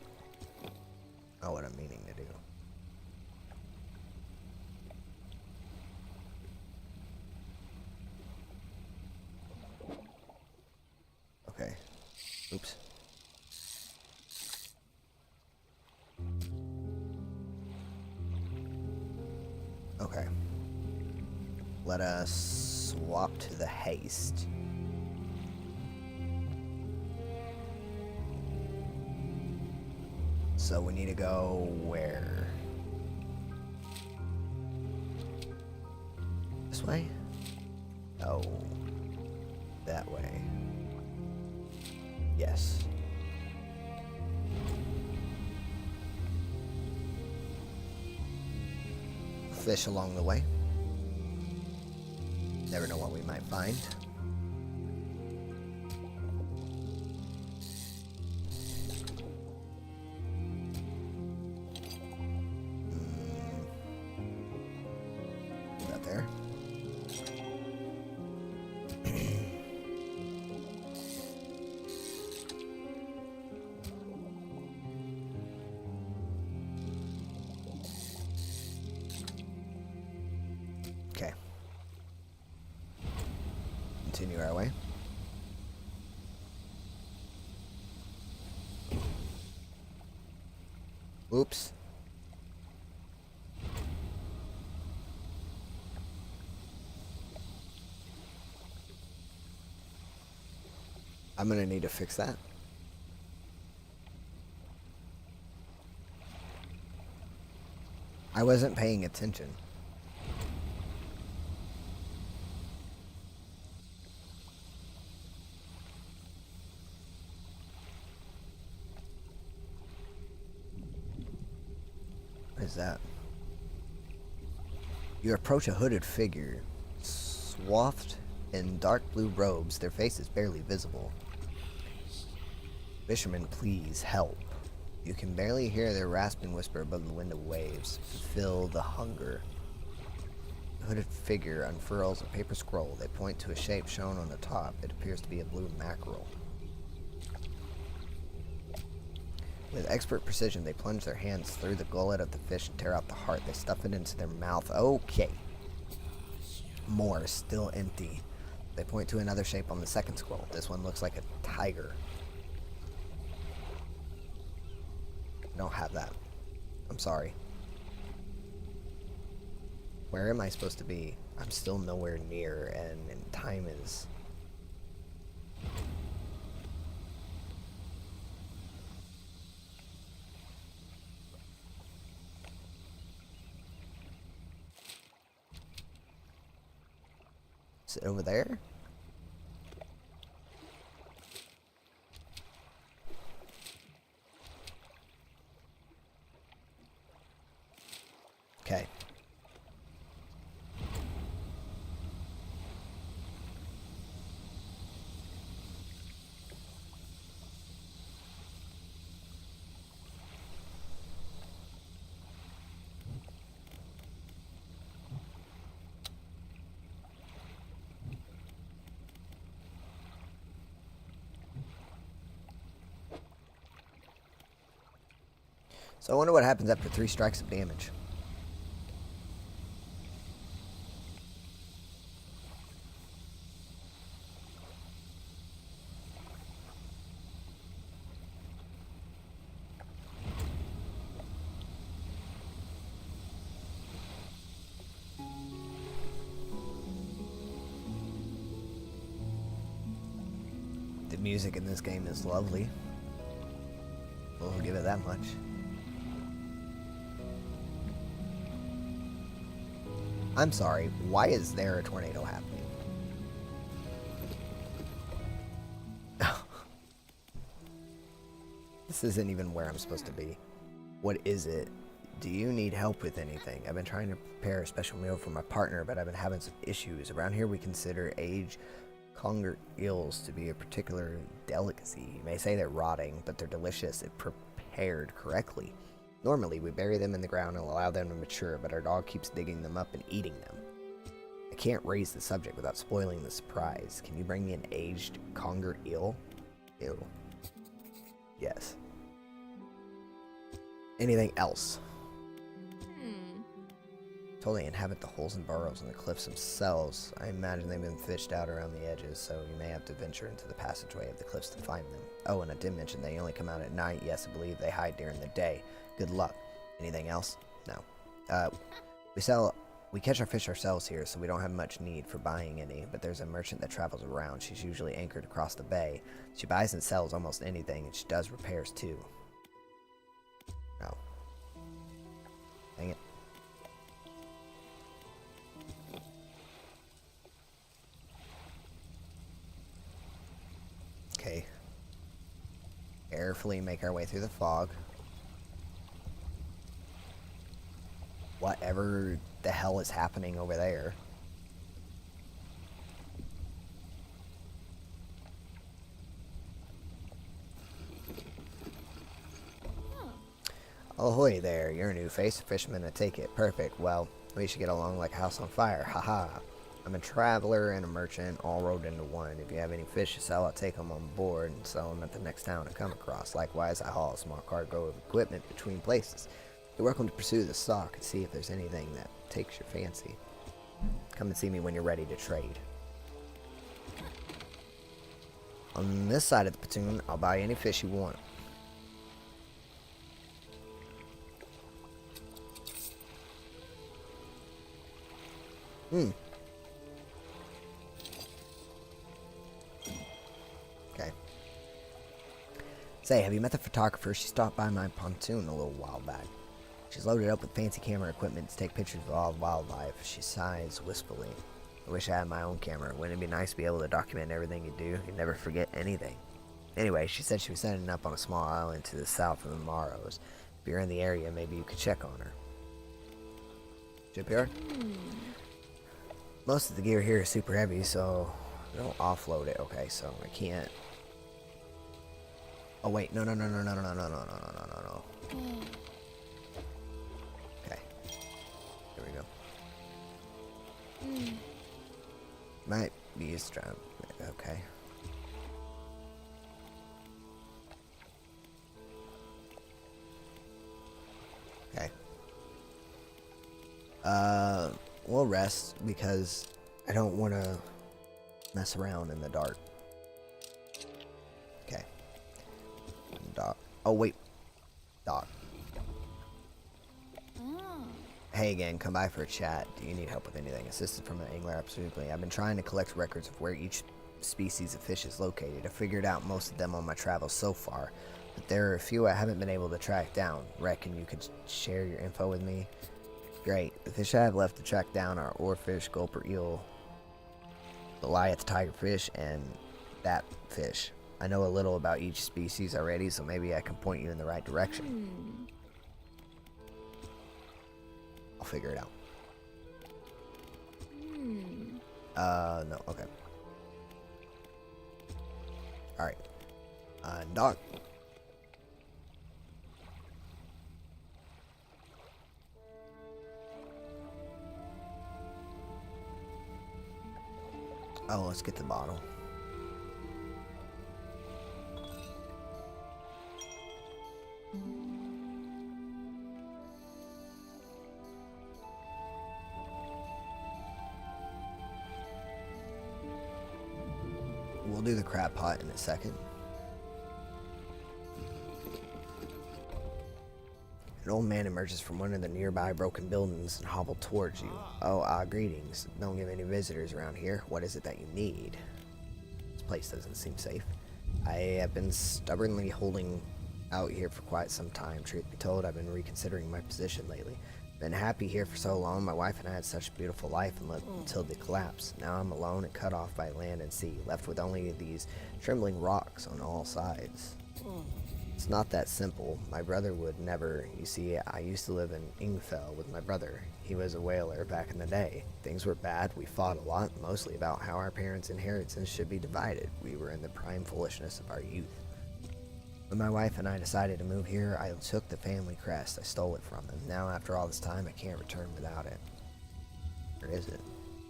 Oh, what I'm meaning to do. Okay. Oops. Okay. Let us swap to the haste. So we need to go where? This way? Oh. That way. Yes. Fish along the way. Never know what we might find. About there. Okay. Continue our way. Oops. I'm gonna need to fix that. I wasn't paying attention. What is that? You approach a hooded figure, swathed in dark blue robes, their face is barely visible. Fishermen, please help. You can barely hear their rasping whisper above the window waves. Feel the hunger. The hooded figure unfurls a paper scroll. They point to a shape shown on the top. It appears to be a blue mackerel. With expert precision, they plunge their hands through the gullet of the fish and tear out the heart. They stuff it into their mouth. Okay. More, still empty. They point to another shape on the second scroll. This one looks like a tiger. I don't have that. I'm sorry. Where am I supposed to be? I'm still nowhere near, and time is... Is it over there? Okay. So I wonder what happens after 3 strikes of damage. The music in this game is lovely. We'll give it that much. I'm sorry, why is there a tornado happening? This isn't even where I'm supposed to be. What is it? Do you need help with anything? I've been trying to prepare a special meal for my partner, but I've been having some issues. Around here we consider aged conger eels to be a particular delicacy. You may say they're rotting, but they're delicious if prepared correctly. Normally, we bury them in the ground and allow them to mature, but our dog keeps digging them up and eating them. I can't raise the subject without spoiling the surprise. Can you bring me an aged conger eel? Ew. Yes. Anything else? Totally inhabit the holes and burrows in the cliffs themselves. I imagine they've been fished out around the edges, so you may have to venture into the passageway of the cliffs to find them. Oh, and I did mention they only come out at night. Yes, I believe they hide during the day. Good luck. Anything else? No. We We catch our fish ourselves here, so we don't have much need for buying any, but there's a merchant that travels around. She's usually anchored across the bay. She buys and sells almost anything, and she does repairs too. No. Dang it. Okay. Carefully make our way through the fog. Whatever the hell is happening over there. Ahoy there, you're a new face, fisherman, I take it. Perfect. Well, we should get along like a house on fire. Haha. I'm a traveler and a merchant, all rolled into one. If you have any fish to sell, I'll take them on board and sell them at the next town I come across. Likewise, I haul a small cargo of equipment between places. You're welcome to pursue the stock and see if there's anything that takes your fancy. Come and see me when you're ready to trade. On this side of the platoon, I'll buy any fish you want. Okay. Say, have you met the photographer? She stopped by my pontoon a little while back. She's loaded up with fancy camera equipment to take pictures of all wildlife. She sighs wistfully. I wish I had my own camera. Wouldn't it be nice to be able to document everything you do? You'd never forget anything. Anyway, she said she was setting up on a small island to the south of the Morrows. If you're in the area, maybe you could check on her. Shipyard? Most of the gear here is super heavy, so I don't offload it. Okay, so I can't. Oh wait, no. Okay, here we go. Might be used to. Okay. Okay. We'll rest because I don't want to mess around in the dark. Okay. Doc. Oh, wait. Doc. Hey again, come by for a chat. Do you need help with anything? Assistance from an angler? Absolutely. I've been trying to collect records of where each species of fish is located. I figured out most of them on my travels so far, but there are a few I haven't been able to track down. Reckon you could share your info with me? Great. The fish I have left to track down are oarfish, gulper eel, Goliath tigerfish, and that fish. I know a little about each species already, so maybe I can point you in the right direction. I'll figure it out. No, okay. Alright. Doc. Oh, let's get the bottle. We'll do the crab pot in a second. An old man emerges from one of the nearby broken buildings and hobbled towards you. Oh, greetings. Don't give any visitors around here. What is it that you need? This place doesn't seem safe. I have been stubbornly holding out here for quite some time. Truth be told, I've been reconsidering my position lately. Been happy here for so long. My wife and I had such a beautiful life until the collapse. Now I'm alone and cut off by land and sea, left with only these trembling rocks on all sides. It's not that simple. My brother would never. You see, I used to live in Ingfell with my brother. He was a whaler back in the day. Things were bad. We fought a lot, mostly about how our parents' inheritance should be divided. We were in the prime foolishness of our youth. When my wife and I decided to move here, I took the family crest. I stole it from them. Now, after all this time, I can't return without it. Or is it?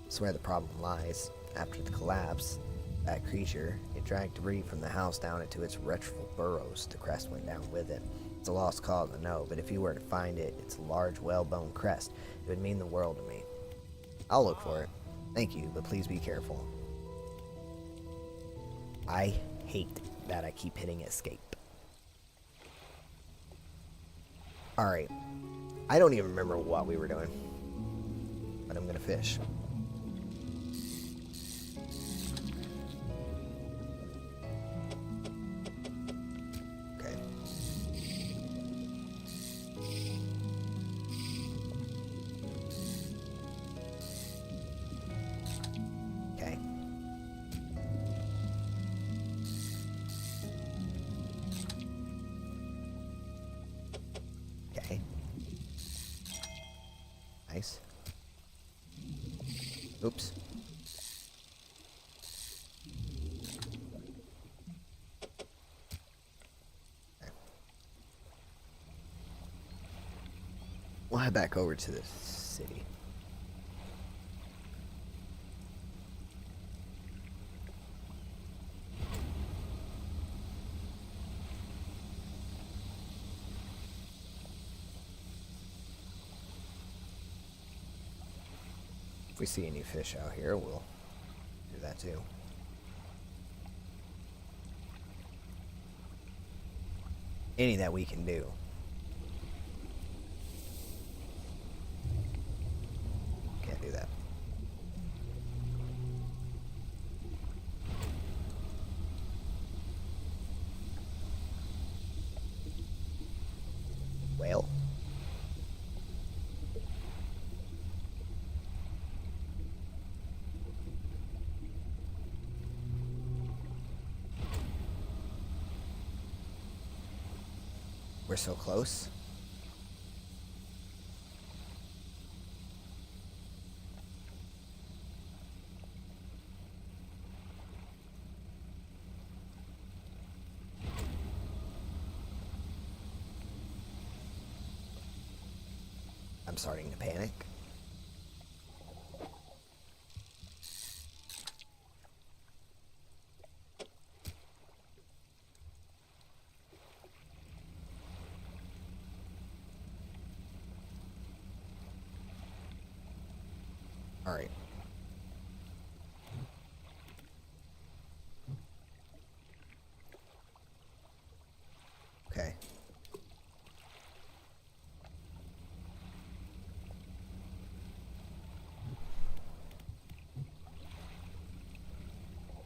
That's where the problem lies. After the collapse, that creature, it dragged debris from the house down into its wretchful burrows. The crest went down with it. It's a lost cause, I know, but if you were to find it, it's a large, whalebone crest. It would mean the world to me. I'll look for it. Thank you, but please be careful. I hate that I keep hitting escape. Alright. I don't even remember what we were doing. but I'm gonna fish. Okay. Okay. Okay. Nice. Oops. Okay. We'll head back over to the city. If we see any fish out here, we'll do that too. Any that we can do. Can't do that. Whale. We're so close. I'm starting to panic. All right. Okay.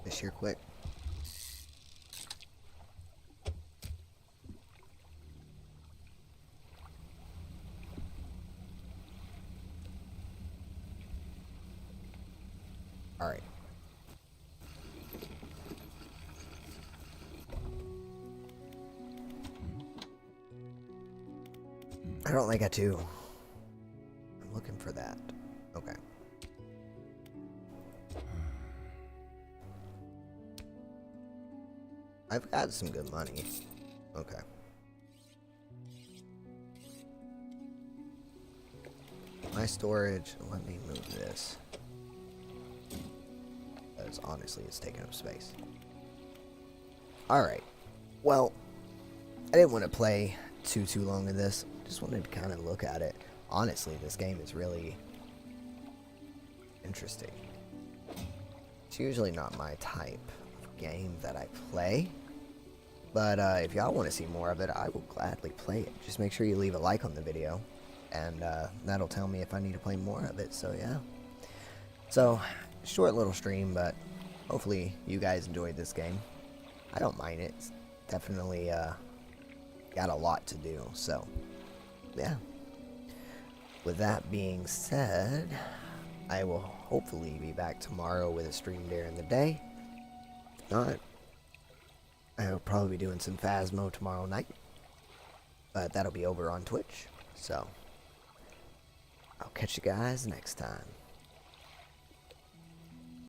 Fish here quick. All right. I don't think I do. I'm looking for that. Okay. I've got some good money. Okay. My storage, let me move this. Because honestly, it's taking up space. Alright. Well, I didn't want to play too long of this. Just wanted to kind of look at it. Honestly, this game is really interesting. It's usually not my type of game that I play. But if y'all want to see more of it, I will gladly play it. Just make sure you leave a like on the video. And that'll tell me if I need to play more of it. So yeah. So, short little stream, but hopefully you guys enjoyed this game. I don't mind it. It's definitely got a lot to do. So, yeah. With that being said, I will hopefully be back tomorrow with a stream during the day. If not, I will probably be doing some Phasmo tomorrow night. But that'll be over on Twitch. So, I'll catch you guys next time.